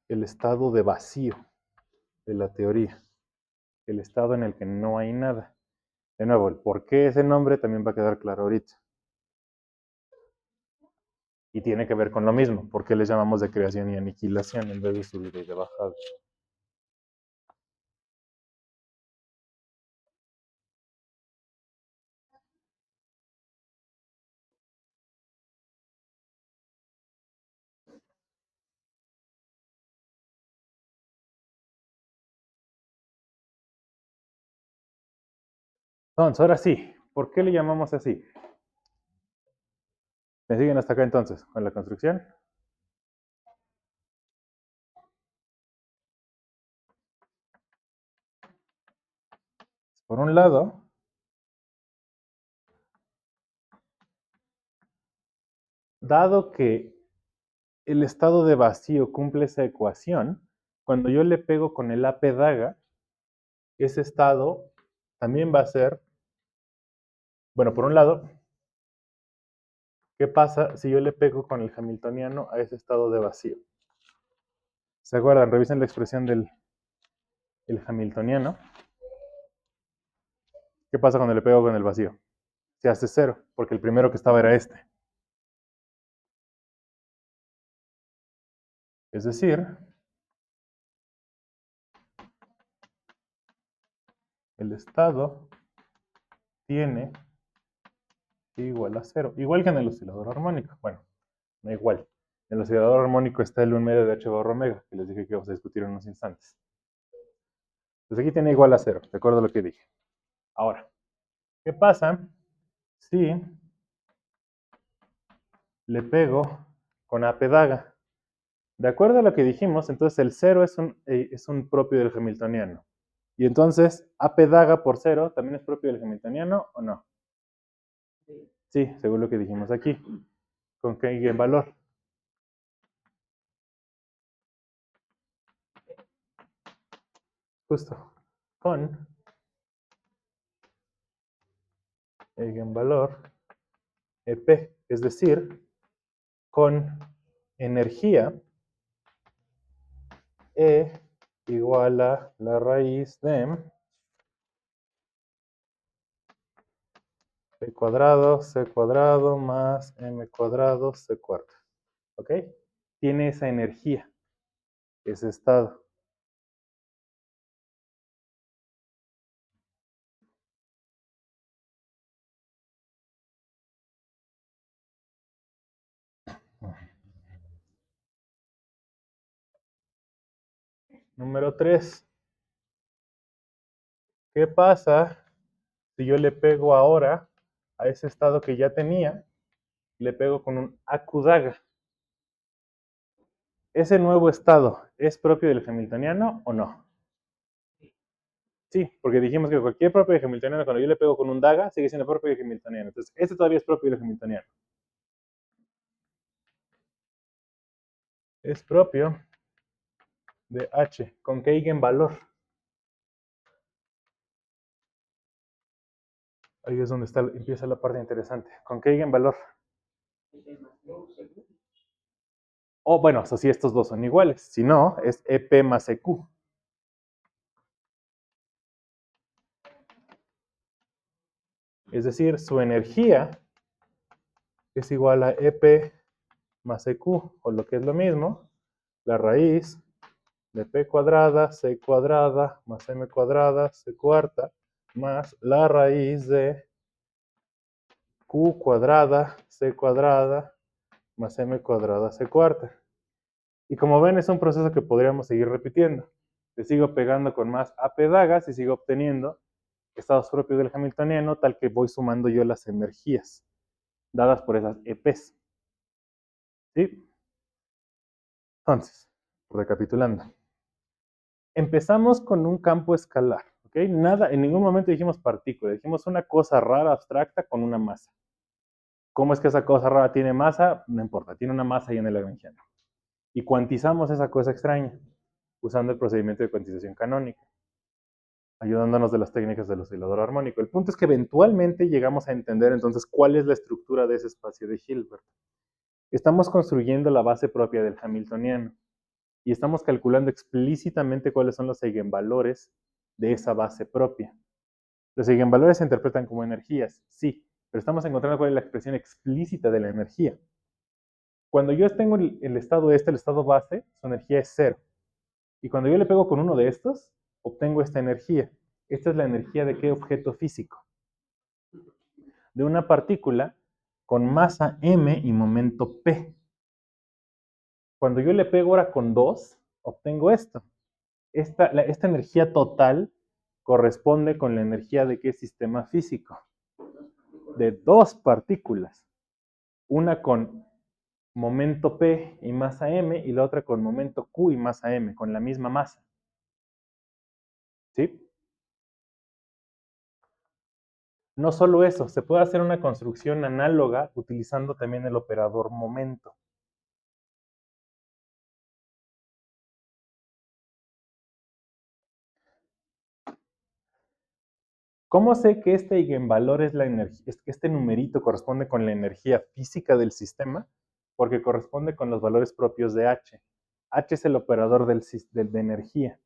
Speaker 1: el estado de vacío de la teoría, el estado en el que no hay nada. De nuevo, el por qué ese nombre también va a quedar claro ahorita. Y tiene que ver con lo mismo, por qué les llamamos de creación y aniquilación en vez de subida y de bajada. Entonces, ahora sí, ¿por qué le llamamos así? ¿Me siguen hasta acá entonces con la construcción? Por un lado, dado que el estado de vacío cumple esa ecuación, cuando yo le pego con el AP daga, ese estado también va a ser, bueno, por un lado, ¿qué pasa si yo le pego con el hamiltoniano a ese estado de vacío? ¿Se acuerdan? Revisen la expresión del hamiltoniano. ¿Qué pasa cuando le pego con el vacío? Se hace 0, porque el primero que estaba era este. Es decir, el estado tiene igual a 0. Igual que en el oscilador armónico. Bueno, no igual. En el oscilador armónico está el 1 medio de h barra omega, que les dije que vamos a discutir en unos instantes. Entonces aquí tiene igual a 0, de acuerdo a lo que dije. Ahora, ¿qué pasa si le pego con AP daga? De acuerdo a lo que dijimos, entonces el 0 es un propio del hamiltoniano. Y entonces, AP daga por 0 también es propio del hamiltoniano o no? Sí, según lo que dijimos aquí. ¿Con qué eigenvalor? Justo. Con eigenvalor EP, es decir, con energía E igual a la raíz de P cuadrado, C cuadrado más M cuadrado, C cuarto. ¿Ok? Tiene esa energía, ese estado. Número 3. ¿Qué pasa si yo le pego ahora a ese estado que ya tenía? Le pego con un acudaga. ¿Ese nuevo estado es propio del hamiltoniano o no? Sí, porque dijimos que cualquier propio del hamiltoniano, cuando yo le pego con un daga, sigue siendo propio del hamiltoniano. Entonces, este todavía es propio del hamiltoniano. Es propio de H. ¿Con qué eigenvalor? Ahí es donde empieza la parte interesante. ¿Con qué eigenvalor? O bueno, o sea, si estos dos son iguales. Si no, es EP más EQ. Es decir, su energía es igual a EP más EQ, o lo que es lo mismo, la raíz de P cuadrada, C cuadrada, más M cuadrada, C cuarta, más la raíz de Q cuadrada, C cuadrada, más M cuadrada, C cuarta. Y como ven, es un proceso que podríamos seguir repitiendo. Le sigo pegando con más AP dagas y sigo obteniendo estados propios del hamiltoniano, tal que voy sumando yo las energías dadas por esas EPs. ¿Sí? Entonces, recapitulando. Empezamos con un campo escalar, ¿ok? Nada, en ningún momento dijimos partícula, dijimos una cosa rara, abstracta, con una masa. ¿Cómo es que esa cosa rara tiene masa? No importa, tiene una masa ahí en el Lagrangiano. Y cuantizamos esa cosa extraña, usando el procedimiento de cuantización canónica, ayudándonos de las técnicas del oscilador armónico. El punto es que eventualmente llegamos a entender entonces cuál es la estructura de ese espacio de Hilbert. Estamos construyendo la base propia del hamiltoniano y estamos calculando explícitamente cuáles son los eigenvalores de esa base propia. Los eigenvalores se interpretan como energías, sí, pero estamos encontrando cuál es la expresión explícita de la energía. Cuando yo tengo el estado el estado base, su energía es cero. Y cuando yo le pego con uno de estos, obtengo esta energía. Esta es la energía de qué objeto físico. De una partícula con masa m y momento p. Cuando yo le pego ahora con 2, obtengo esto. Esta energía total corresponde con la energía de qué sistema físico. De dos partículas. Una con momento P y masa m y la otra con momento Q y masa m, con la misma masa. ¿Sí? No solo eso, se puede hacer una construcción análoga utilizando también el operador momento. ¿Cómo sé que este eigenvalor es la energía, este numerito corresponde con la energía física del sistema? Porque corresponde con los valores propios de H. H es el operador de energía.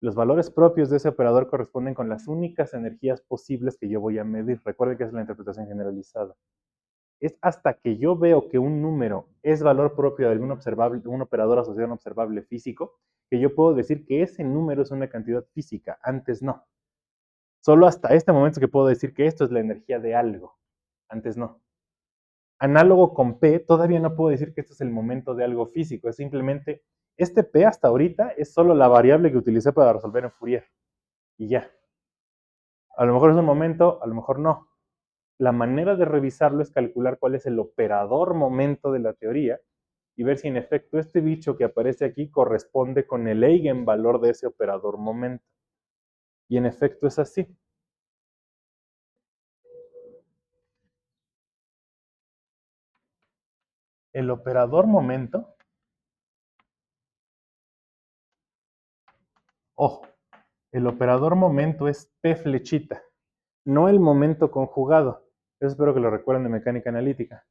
Speaker 1: Los valores propios de ese operador corresponden con las únicas energías posibles que yo voy a medir. Recuerden que es la interpretación generalizada. Es hasta que yo veo que un número es valor propio de algún un operador asociado a un observable físico, que yo puedo decir que ese número es una cantidad física. Antes no. Solo hasta este momento es que puedo decir que esto es la energía de algo. Antes no. Análogo con P, todavía no puedo decir que esto es el momento de algo físico. Es simplemente, este P hasta ahorita es solo la variable que utilicé para resolver en Fourier. Y ya. A lo mejor es un momento, a lo mejor no. La manera de revisarlo es calcular cuál es el operador momento de la teoría y ver si en efecto este bicho que aparece aquí corresponde con el eigenvalor de ese operador momento. Y en efecto es así. El operador momento, ojo, el operador momento es P flechita, no el momento conjugado. Eso espero que lo recuerden de mecánica analítica.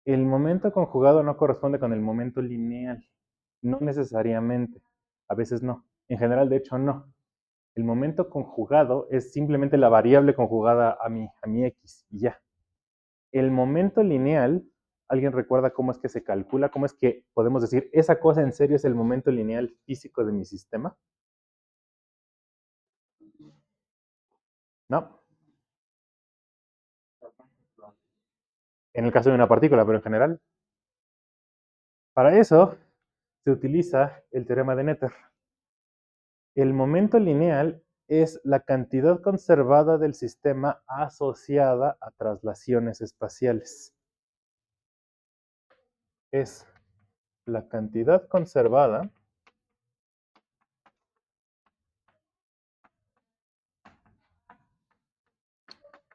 Speaker 1: El momento conjugado no corresponde con el momento lineal. No necesariamente. A veces no. En general, de hecho, no. El momento conjugado es simplemente la variable conjugada a mi x y ya. El momento lineal, ¿alguien recuerda cómo es que se calcula? ¿Cómo es que podemos decir, esa cosa en serio es el momento lineal físico de mi sistema? No. En el caso de una partícula, pero en general. Para eso se utiliza el teorema de Noether. El momento lineal es la cantidad conservada del sistema asociada a traslaciones espaciales. Es la cantidad conservada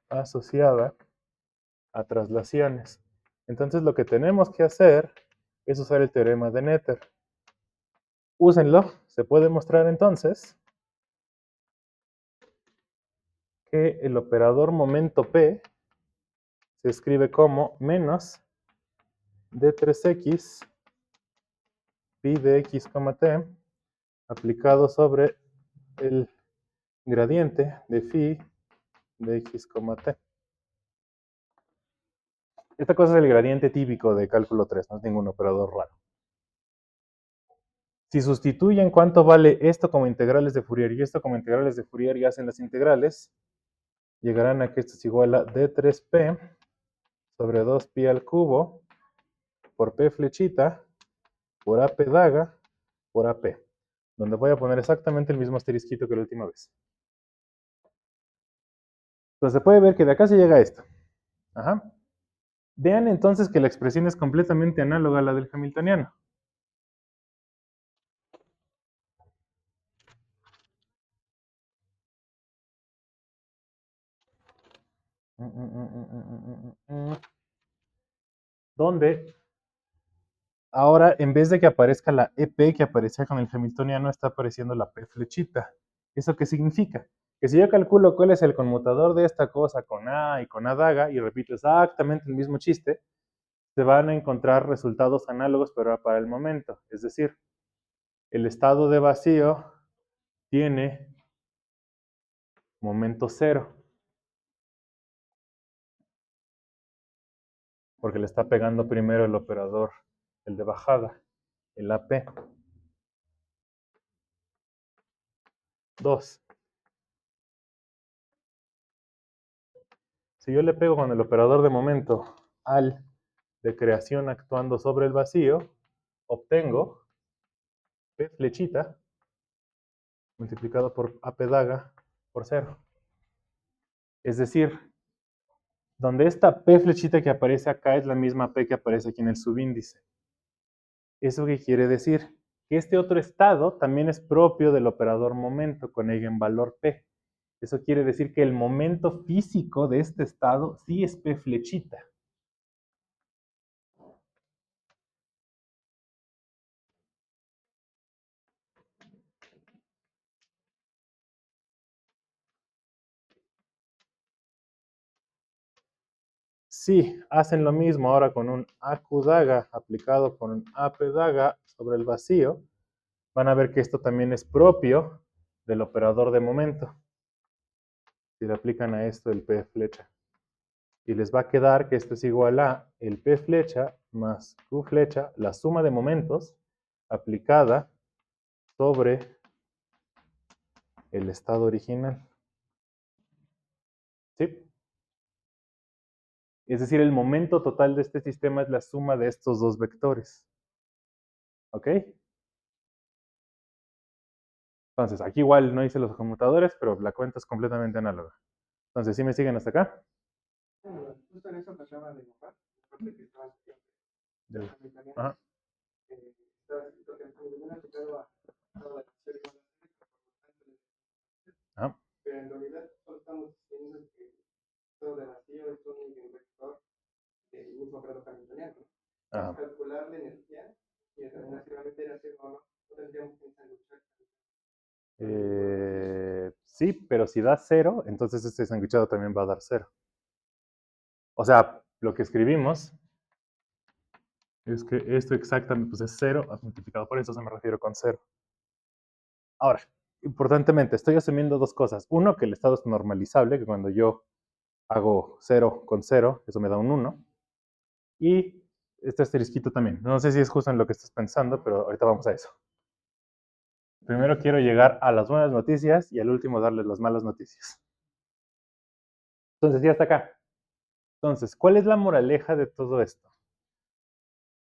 Speaker 1: asociada a traslaciones. Entonces lo que tenemos que hacer es usar el teorema de Noether. Úsenlo. Se puede mostrar entonces que el operador momento P se escribe como menos d3x pi de x, t aplicado sobre el gradiente de phi de x, t. Esta cosa es el gradiente típico de cálculo 3, no es ningún operador raro. Si sustituyen cuánto vale esto como integrales de Fourier y esto como integrales de Fourier y hacen las integrales, llegarán a que esto es igual a d3p sobre 2pi al cubo por p flechita por ap daga por ap, donde voy a poner exactamente el mismo asterisquito que la última vez. Entonces se puede ver que de acá se llega a esto. Ajá. Vean entonces que la expresión es completamente análoga a la del hamiltoniano. Donde ahora, en vez de que aparezca la EP que aparecía con el hamiltoniano, está apareciendo la P flechita. ¿Eso qué significa? Que si yo calculo cuál es el conmutador de esta cosa con A y con A daga, y repito exactamente el mismo chiste, se van a encontrar resultados análogos, pero para el momento. Es decir, el estado de vacío tiene momento cero, porque le está pegando primero el operador, el de bajada, el AP. 2. Si yo le pego con el operador de momento al de creación actuando sobre el vacío, obtengo P flechita multiplicado por AP daga por 0. Es decir, donde esta P flechita que aparece acá es la misma P que aparece aquí en el subíndice. ¿Eso qué quiere decir? Que este otro estado también es propio del operador momento con eigenvalor P. Eso quiere decir que el momento físico de este estado sí es P flechita. Si hacen lo mismo ahora con un AQ daga aplicado con un AP daga sobre el vacío, van a ver que esto también es propio del operador de momento. Si le aplican a esto el P flecha. Y les va a quedar que esto es igual a el P flecha más Q flecha, la suma de momentos aplicada sobre el estado original. ¿Sí? Es decir, el momento total de este sistema es la suma de estos dos vectores. ¿Ok? Entonces, aquí igual no hice los conmutadores, pero la cuenta es completamente análoga. Entonces, ¿sí me siguen hasta acá? Justo en eso que acaba de dibujar, que estaba ajá. Estaba escrito que el hamiltoniano aplicado a estado de vacío igual a ajá. Pero en realidad solo estamos diciendo que el estado de vacío es un eigenvector del mismo grado hamiltoniano. Para calcular la energía y determinar si realmente era cero o no, no tendríamos que ensanguchar. Sí, pero si da 0, entonces este sanguichado también va a dar 0. O sea, lo que escribimos es que esto exactamente pues es 0 multiplicado por eso, se me refiero con 0. Ahora, importantemente, estoy asumiendo dos cosas. Uno, que el estado es normalizable, que cuando yo hago 0 con 0, eso me da un 1. Y este asterisquito también. No sé si es justo en lo que estás pensando, pero ahorita vamos a eso. Primero quiero llegar a las buenas noticias y al último darles las malas noticias. Entonces, ya está acá. Entonces, ¿cuál es la moraleja de todo esto?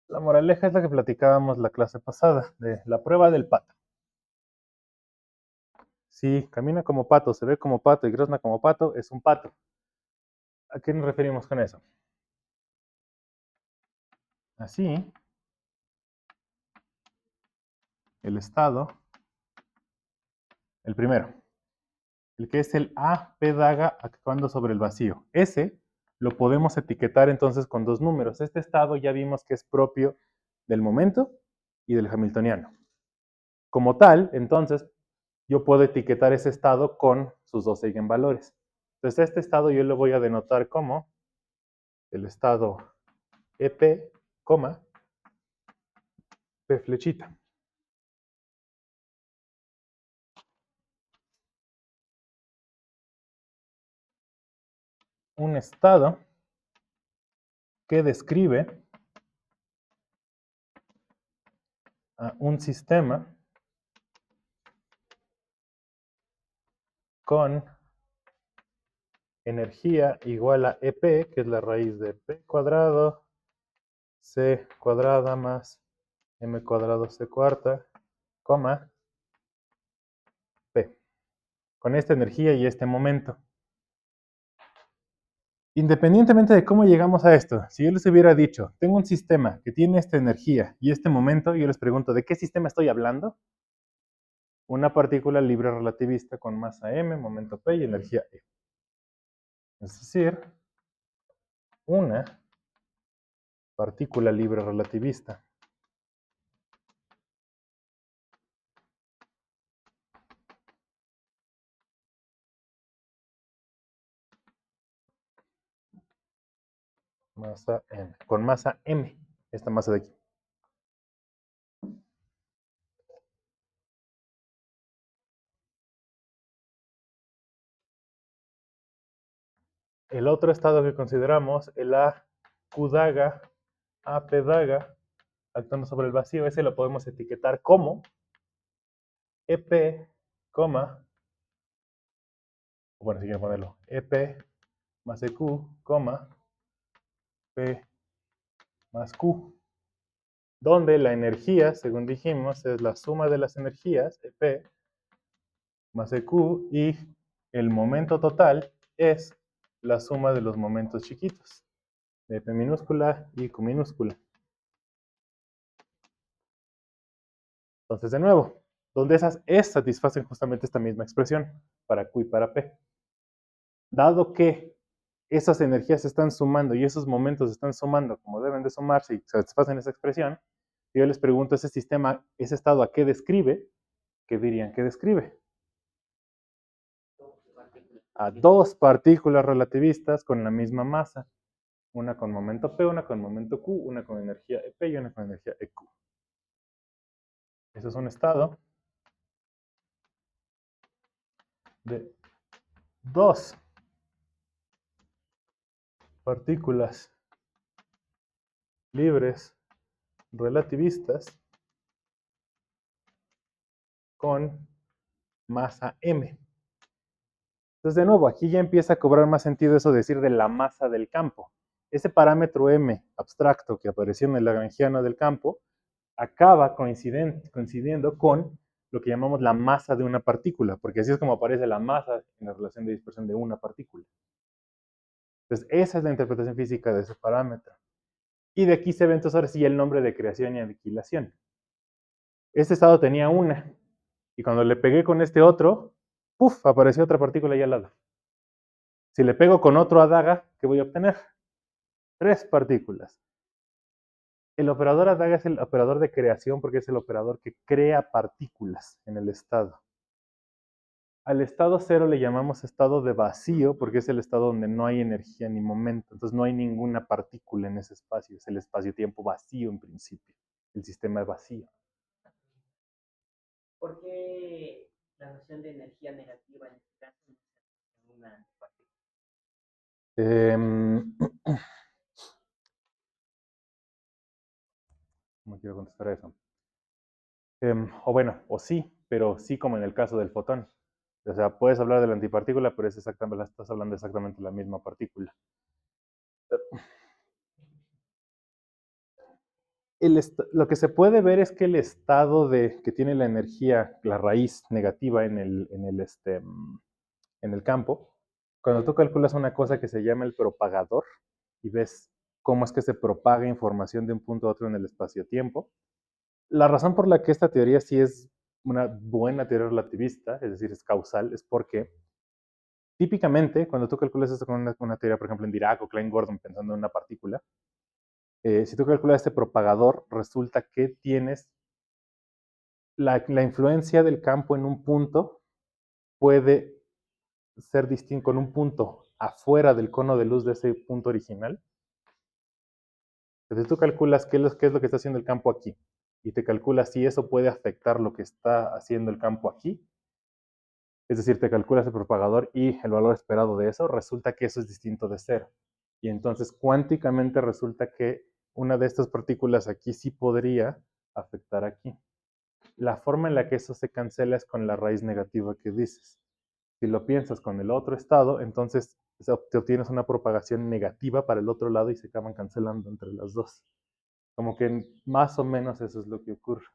Speaker 1: La moraleja es la que platicábamos la clase pasada, de la prueba del pato. Si camina como pato, se ve como pato y grazna como pato, es un pato. ¿A qué nos referimos con eso? Así, el estado, el primero, el que es el A P daga actuando sobre el vacío. Ese lo podemos etiquetar entonces con dos números. Este estado ya vimos que es propio del momento y del hamiltoniano. Como tal, entonces, yo puedo etiquetar ese estado con sus dos eigenvalores. Entonces, este estado yo lo voy a denotar como el estado EP, P flechita. Un estado que describe a un sistema con energía igual a EP, que es la raíz de P cuadrado, C cuadrada más M cuadrado C cuarta, coma, P. Con esta energía y este momento. Independientemente de cómo llegamos a esto, si yo les hubiera dicho, tengo un sistema que tiene esta energía y este momento, yo les pregunto, ¿de qué sistema estoy hablando? Una partícula libre relativista con masa m, momento p y energía e. Es decir, una partícula libre relativista. Masa m, con masa m, esta masa de aquí. El otro estado que consideramos, el A Q daga, A P daga, actuando sobre el vacío, ese lo podemos etiquetar como EP, bueno, si quiero ponerlo, EP más EQ, P más Q, donde la energía, según dijimos, es la suma de las energías, EP más EQ, y el momento total es la suma de los momentos chiquitos, de P minúscula y Q minúscula. Entonces, de nuevo, donde esas S satisfacen justamente esta misma expresión, para Q y para P. Dado que esas energías se están sumando y esos momentos se están sumando como deben de sumarse y satisfacen esa expresión, yo les pregunto, ese sistema, ese estado, ¿a qué describe? ¿Qué dirían que describe? A dos partículas relativistas con la misma masa. Una con momento P, una con momento Q, una con energía EP y una con energía EQ. Eso es un estado de dos partículas libres relativistas con masa m. Entonces, de nuevo, aquí ya empieza a cobrar más sentido eso de decir de la masa del campo. Ese parámetro m abstracto que apareció en el lagrangiano del campo acaba coincidiendo con lo que llamamos la masa de una partícula, porque así es como aparece la masa en la relación de dispersión de una partícula. Entonces, esa es la interpretación física de ese parámetro. Y de aquí se ve entonces ahora sí el nombre de creación y aniquilación. Este estado tenía una, y cuando le pegué con este otro, ¡puf!, apareció otra partícula ahí al lado. Si le pego con otro adaga, ¿qué voy a obtener? Tres partículas. El operador adaga es el operador de creación porque es el operador que crea partículas en el estado. Al estado cero le llamamos estado de vacío porque es el estado donde no hay energía ni momento. Entonces no hay ninguna partícula en ese espacio. Es el espacio-tiempo vacío en principio. El sistema es vacío.
Speaker 2: ¿Por qué la noción de energía negativa en este caso no se en una antipartícula?
Speaker 1: Em, ¿Cómo quiero contestar a eso? O bueno, o sí, pero sí como en el caso del fotón. O sea, puedes hablar de la antipartícula, pero es exactamente, estás hablando exactamente de la misma partícula. Lo que se puede ver es que el estado que tiene la energía, la raíz negativa en el campo, cuando tú calculas una cosa que se llama el propagador y ves cómo es que se propaga información de un punto a otro en el espacio-tiempo, la razón por la que esta teoría sí es una buena teoría relativista, es decir, es causal, es porque típicamente cuando tú calculas esto con una teoría, por ejemplo, en Dirac o Klein-Gordon pensando en una partícula, si tú calculas este propagador, resulta que tienes la influencia del campo en un punto puede ser distinto con un punto afuera del cono de luz de ese punto original. Entonces tú calculas qué es lo que está haciendo el campo aquí y te calculas si eso puede afectar lo que está haciendo el campo aquí. Es decir, te calculas el propagador y el valor esperado de eso, resulta que eso es distinto de cero. Y entonces cuánticamente resulta que una de estas partículas aquí sí podría afectar aquí. La forma en la que eso se cancela es con la raíz negativa que dices. Si lo piensas con el otro estado, entonces te obtienes una propagación negativa para el otro lado y se acaban cancelando entre las dos. Como que más o menos eso es lo que ocurre.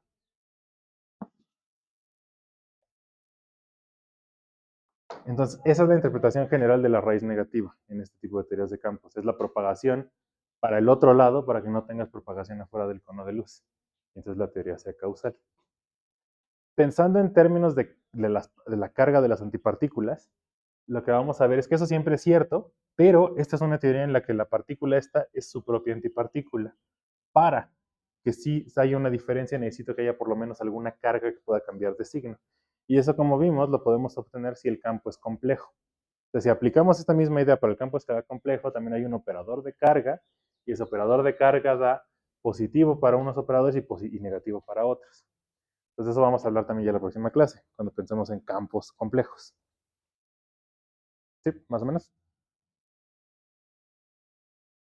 Speaker 1: Entonces, esa es la interpretación general de la raíz negativa en este tipo de teorías de campos. Es la propagación para el otro lado para que no tengas propagación afuera del cono de luz. Entonces la teoría sea causal. Pensando en términos de la carga de las antipartículas, lo que vamos a ver es que eso siempre es cierto, pero esta es una teoría en la que la partícula esta es su propia antipartícula. Para que sí haya una diferencia, necesito que haya por lo menos alguna carga que pueda cambiar de signo. Y eso, como vimos, lo podemos obtener si el campo es complejo. Entonces, si aplicamos esta misma idea para el campo escalar complejo, también hay un operador de carga, y ese operador de carga da positivo para unos operadores y negativo para otros. Entonces, eso vamos a hablar también ya en la próxima clase, cuando pensemos en campos complejos. ¿Sí? ¿Más o menos?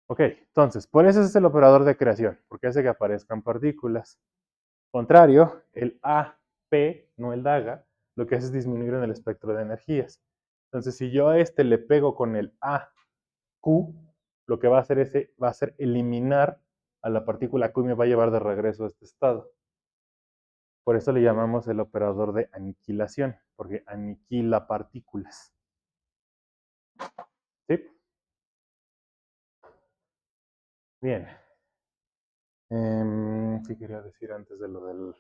Speaker 1: Ok, entonces, por eso es el operador de creación, porque hace que aparezcan partículas. Contrario, el AP, no el DAGA, lo que hace es disminuir en el espectro de energías. Entonces, si yo a este le pego con el AQ, lo que va a hacer va a ser eliminar a la partícula Q y me va a llevar de regreso a este estado. Por eso le llamamos el operador de aniquilación, porque aniquila partículas. ¿Sí? Bien. ¿Qué quería decir antes de lo del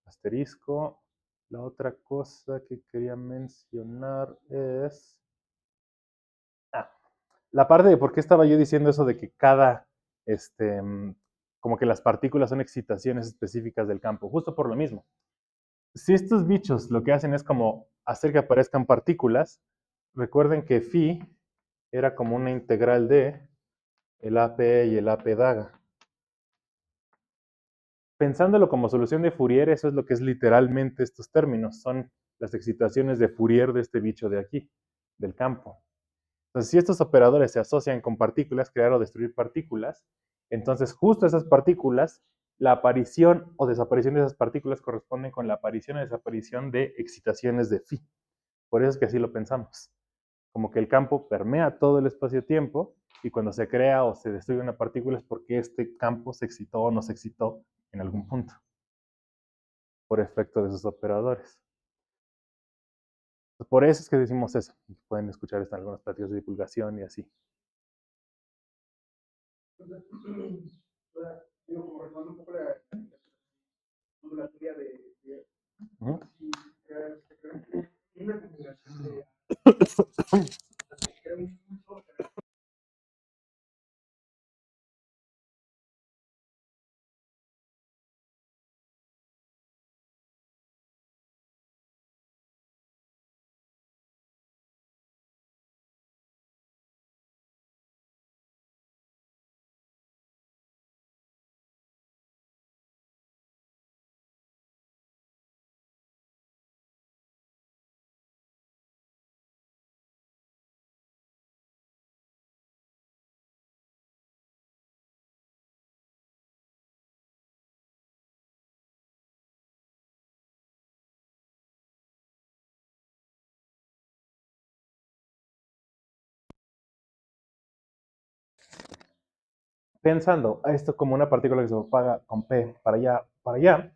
Speaker 1: asterisco? La otra cosa que quería mencionar es... Ah, la parte de por qué estaba yo diciendo eso de que este, como que las partículas son excitaciones específicas del campo, justo por lo mismo. Si estos bichos lo que hacen es como hacer que aparezcan partículas, recuerden que phi era como una integral de el APE y el AP daga. Pensándolo como solución de Fourier, eso es lo que es literalmente estos términos, son las excitaciones de Fourier de este bicho de aquí, del campo. Entonces, si estos operadores se asocian con partículas, crear o destruir partículas, entonces justo esas partículas, la aparición o desaparición de esas partículas corresponden con la aparición o desaparición de excitaciones de phi. Por eso es que así lo pensamos. Como que el campo permea todo el espacio-tiempo y cuando se crea o se destruye una partícula es porque este campo se excitó o no se excitó en algún punto por efecto de esos operadores. Por eso es que decimos eso. Pueden escuchar esto en algunos pláticas de divulgación y así. Digo, como retomando un poco la teoría de uh -huh. Si una combinación de crea un impulso pensando a esto como una partícula que se propaga con P para allá,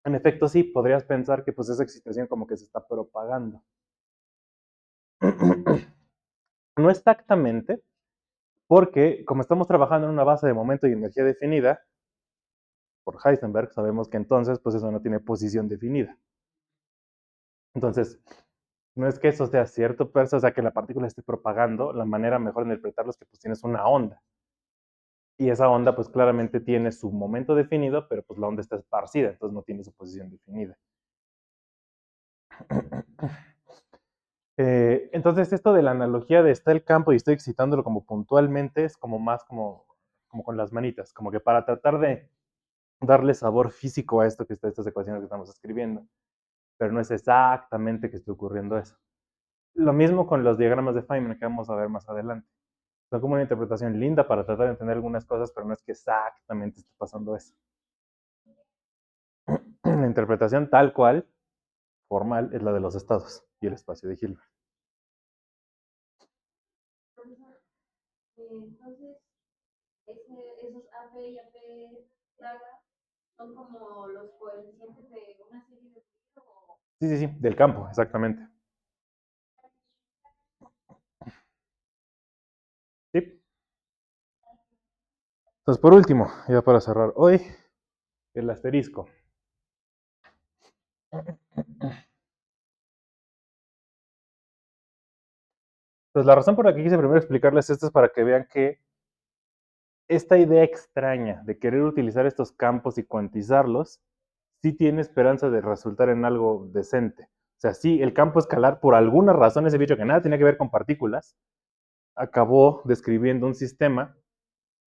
Speaker 1: en efecto sí, podrías pensar que pues esa excitación como que se está propagando. No exactamente, porque como estamos trabajando en una base de momento y energía definida, por Heisenberg, sabemos que entonces pues eso no tiene posición definida. Entonces, no es que eso sea cierto, pero o sea, que la partícula esté propagando, la manera mejor de interpretarlo es que pues tienes una onda. Y esa onda pues claramente tiene su momento definido, pero pues la onda está esparcida, entonces no tiene su posición definida. Entonces esto de la analogía de está el campo y estoy excitándolo como puntualmente es como más como con las manitas, como que para tratar de darle sabor físico a esto que está estas ecuaciones que estamos escribiendo, pero no es exactamente que esté ocurriendo eso. Lo mismo con los diagramas de Feynman que vamos a ver más adelante. Son como una interpretación linda para tratar de entender algunas cosas, pero no es que exactamente esté pasando eso. La interpretación tal cual, formal, es la de los estados y el espacio de Hilbert.
Speaker 3: Entonces, esos AP y AP daga son como los coeficientes de una serie de fluidos.
Speaker 1: Sí, sí, sí, del campo, exactamente. Sí. Entonces, por último, ya para cerrar hoy, el asterisco. Entonces, la razón por la que quise primero explicarles esto es para que vean que esta idea extraña de querer utilizar estos campos y cuantizarlos, sí tiene esperanza de resultar en algo decente. O sea, sí, el campo escalar, por alguna razón, ese bicho que nada tenía que ver con partículas, acabó describiendo un sistema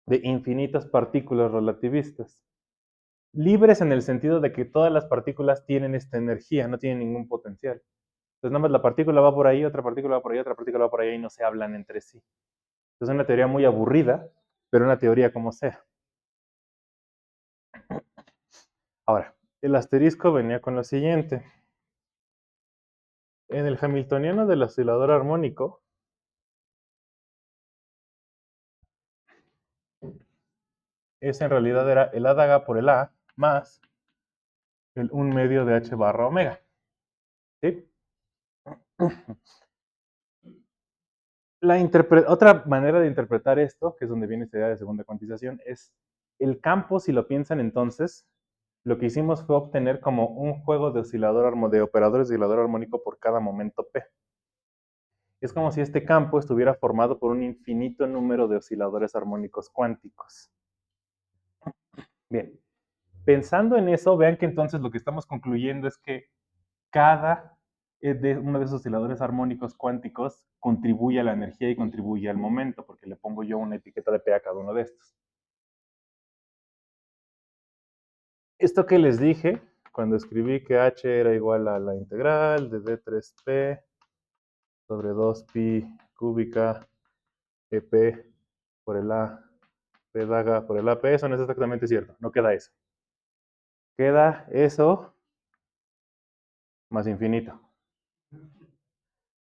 Speaker 1: de infinitas partículas relativistas. Libres en el sentido de que todas las partículas tienen esta energía, no tienen ningún potencial. Entonces, nada más la partícula va por ahí, otra partícula va por ahí, otra partícula va por ahí y no se hablan entre sí. Es una teoría muy aburrida, pero una teoría como sea. Ahora, el asterisco venía con lo siguiente. En el hamiltoniano del oscilador armónico, ese en realidad era el A daga por el A más el 1 medio de H barra omega. ¿Sí? Otra manera de interpretar esto, que es donde viene esta idea de segunda cuantización, es el campo, si lo piensan entonces, lo que hicimos fue obtener como un juego de de operadores de oscilador armónico por cada momento P. Es como si este campo estuviera formado por un infinito número de osciladores armónicos cuánticos. Bien, pensando en eso, vean que entonces lo que estamos concluyendo es que cada de uno de esos osciladores armónicos cuánticos contribuye a la energía y contribuye al momento, porque le pongo yo una etiqueta de P a cada uno de estos. Esto que les dije cuando escribí que H era igual a la integral de D3P sobre 2pi cúbica EP por el A, P daga por el AP, eso no es exactamente cierto, no queda eso. Queda eso más infinito.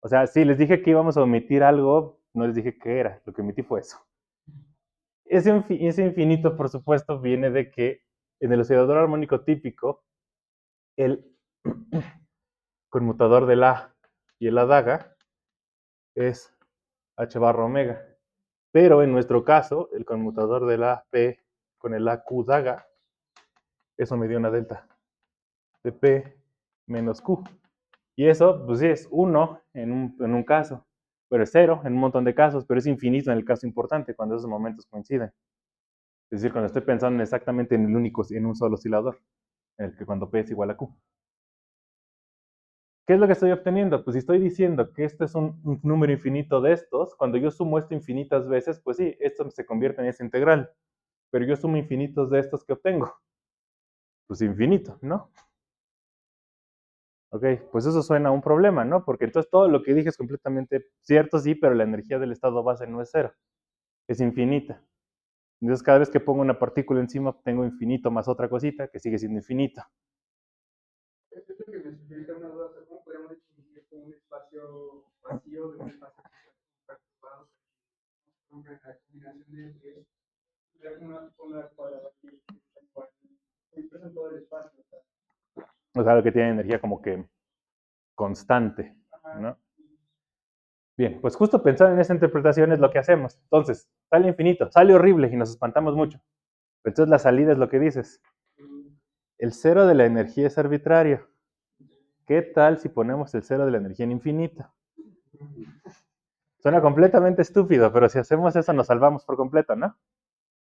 Speaker 1: O sea, sí, les dije que íbamos a omitir algo, no les dije qué era, lo que omití fue eso. Ese infinito, por supuesto, viene de que en el oscilador armónico típico, el conmutador del A y el A daga es H barra omega. Pero en nuestro caso, el conmutador del AP con el AQ daga, eso me dio una delta de P menos Q. Y eso, pues sí, es 1 en un caso, pero es 0 en un montón de casos, pero es infinito en el caso importante, cuando esos momentos coinciden. Es decir, cuando estoy pensando exactamente en en un solo oscilador, en el que cuando P es igual a Q. ¿Qué es lo que estoy obteniendo? Pues si estoy diciendo que este es un número infinito de estos, cuando yo sumo esto infinitas veces, pues sí, esto se convierte en esa integral. Pero yo sumo infinitos de estos que obtengo. Pues infinito, ¿no? Ok, pues eso suena a un problema, ¿no? Porque entonces todo lo que dije es completamente cierto, sí, pero la energía del estado base no es cero, es infinita. Entonces cada vez que pongo una partícula encima, obtengo infinito más otra cosita que sigue siendo infinita.
Speaker 4: Esto es lo que me suscita una duda, ¿cómo podemos distinguir un espacio vacío de un espacio perturbado? Una combinación de una cuadrada que se expresa en todo el espacio.
Speaker 1: O sea, lo que tiene energía como que constante, ¿no? Bien, pues justo pensar en esa interpretación es lo que hacemos. Entonces, sale infinito, sale horrible y nos espantamos mucho. Entonces la salida es lo que dices. El cero de la energía es arbitrario. ¿Qué tal si ponemos el cero de la energía en infinito? Suena completamente estúpido, pero si hacemos eso nos salvamos por completo, ¿no?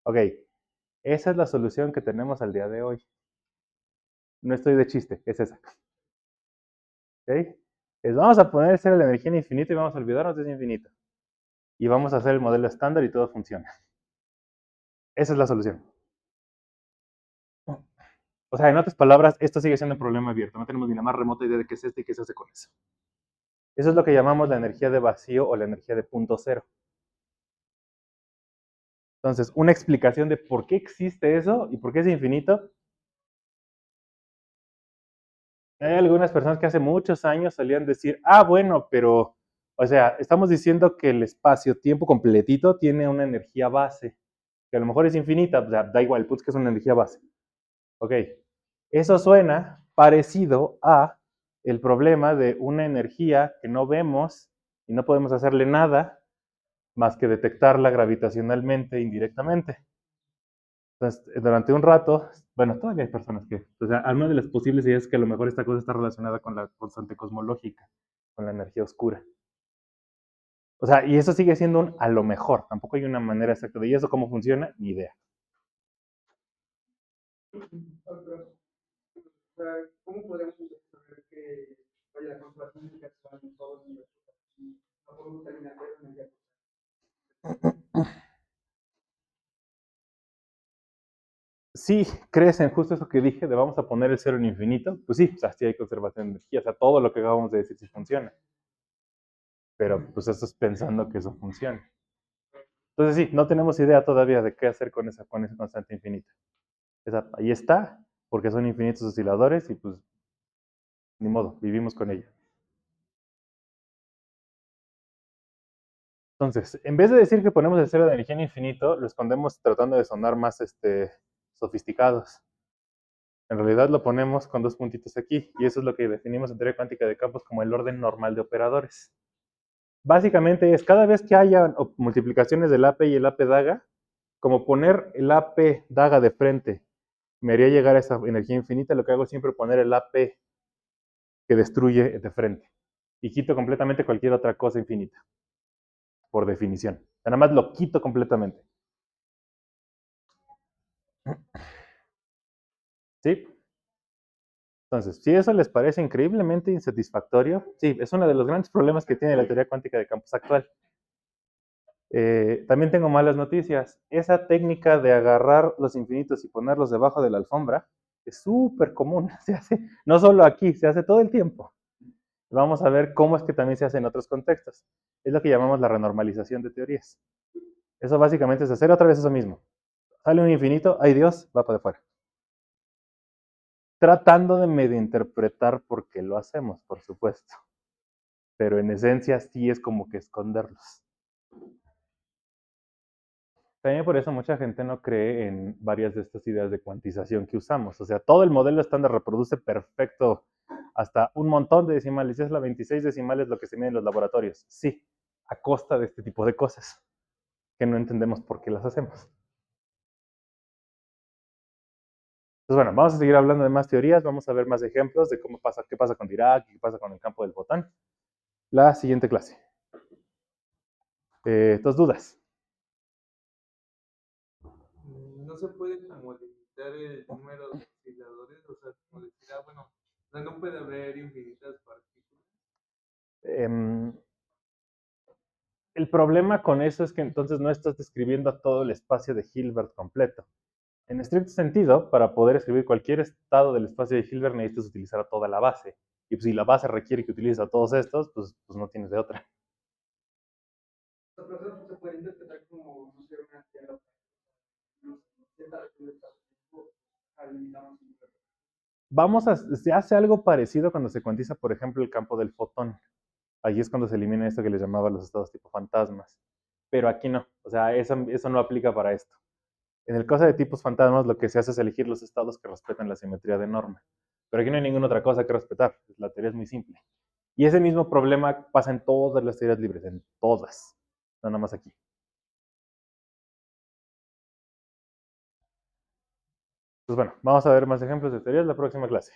Speaker 1: Ok, esa es la solución que tenemos al día de hoy. No estoy de chiste, es esa. ¿Ok? Vamos a poner el cero de la energía en infinito y vamos a olvidarnos de ese infinito. Y vamos a hacer el modelo estándar y todo funciona. Esa es la solución. O sea, en otras palabras, esto sigue siendo un problema abierto. No tenemos ni la más remota idea de qué es esto y qué se hace con eso. Eso es lo que llamamos la energía de vacío o la energía de punto cero. Entonces, una explicación de por qué existe eso y por qué es infinito. Hay algunas personas que hace muchos años solían decir, bueno, pero, o sea, estamos diciendo que el espacio-tiempo completito tiene una energía base, que a lo mejor es infinita, o sea, da igual, pues que es una energía base. Ok, eso suena parecido a el problema de una energía que no vemos y no podemos hacerle nada más que detectarla gravitacionalmente indirectamente. Entonces, durante un rato, bueno, todavía hay personas que, o sea, una de las posibles ideas es que a lo mejor esta cosa está relacionada con la constante cosmológica, con la energía oscura. O sea, y eso sigue siendo un a lo mejor, tampoco hay una manera exacta de, ¿y eso cómo funciona? Ni idea.
Speaker 4: ¿Cómo podríamos saber que la conservación de energía en todos los universos no podemos terminar con energía?
Speaker 1: Si crees en justo eso que dije, de vamos a poner el cero en infinito, pues sí, o sea, sí hay conservación de energía, o sea, todo lo que acabamos de decir sí funciona. Pero pues eso es pensando que eso funcione. Entonces sí, no tenemos idea todavía de qué hacer con esa constante infinita. Ahí está, porque son infinitos osciladores y pues ni modo, vivimos con ella. Entonces, en vez de decir que ponemos el cero de energía en infinito, lo escondemos tratando de sonar más sofisticados. En realidad lo ponemos con dos puntitos aquí, y eso es lo que definimos en teoría cuántica de campos como el orden normal de operadores. Básicamente es cada vez que haya multiplicaciones del AP y el AP daga, como poner el AP daga de frente me haría llegar a esa energía infinita, lo que hago es siempre poner el AP que destruye de frente. Y quito completamente cualquier otra cosa infinita, por definición. Nada más lo quito completamente. ¿Sí? Entonces, si eso les parece increíblemente insatisfactorio, sí, es uno de los grandes problemas que tiene la teoría cuántica de campos actual. También tengo malas noticias. Esa técnica de agarrar los infinitos y ponerlos debajo de la alfombra es súper común. Se hace no solo aquí, se hace todo el tiempo. Vamos a ver cómo es que también se hace en otros contextos. Es lo que llamamos la renormalización de teorías. Eso básicamente es hacer otra vez eso mismo. Sale un infinito, ay Dios, va para afuera. Tratando de medio interpretar por qué lo hacemos, por supuesto. Pero en esencia sí es como que esconderlos. También por eso mucha gente no cree en varias de estas ideas de cuantización que usamos. O sea, todo el modelo estándar reproduce perfecto hasta un montón de decimales. Y es la 26 decimales lo que se mide en los laboratorios. Sí, a costa de este tipo de cosas que no entendemos por qué las hacemos. Entonces, bueno, vamos a seguir hablando de más teorías, vamos a ver más ejemplos de cómo pasa, qué pasa con Dirac, qué pasa con el campo del fotón. La siguiente clase. ¿Dos dudas?
Speaker 5: No se puede como limitar el número de osciladores, o sea, como decir, bueno, o sea, no puede haber infinitas partículas.
Speaker 1: El problema con eso es que entonces no estás describiendo todo el espacio de Hilbert completo. En estricto sentido, para poder escribir cualquier estado del espacio de Hilbert necesitas utilizar toda la base. Y pues, si la base requiere que utilices a todos estos, pues no tienes de otra.
Speaker 4: La persona se puede interpretar como, no sé, una tierra,
Speaker 1: Se hace algo parecido cuando se cuantiza, por ejemplo, el campo del fotón. Ahí es cuando se elimina esto que les llamaba los estados tipo fantasmas. Pero aquí no. O sea, eso no aplica para esto. En el caso de tipos fantasmas, lo que se hace es elegir los estados que respetan la simetría de norma. Pero aquí no hay ninguna otra cosa que respetar. La teoría es muy simple. Y ese mismo problema pasa en todas las teorías libres, en todas. No nada más aquí. Pues bueno, vamos a ver más ejemplos de teorías en la próxima clase.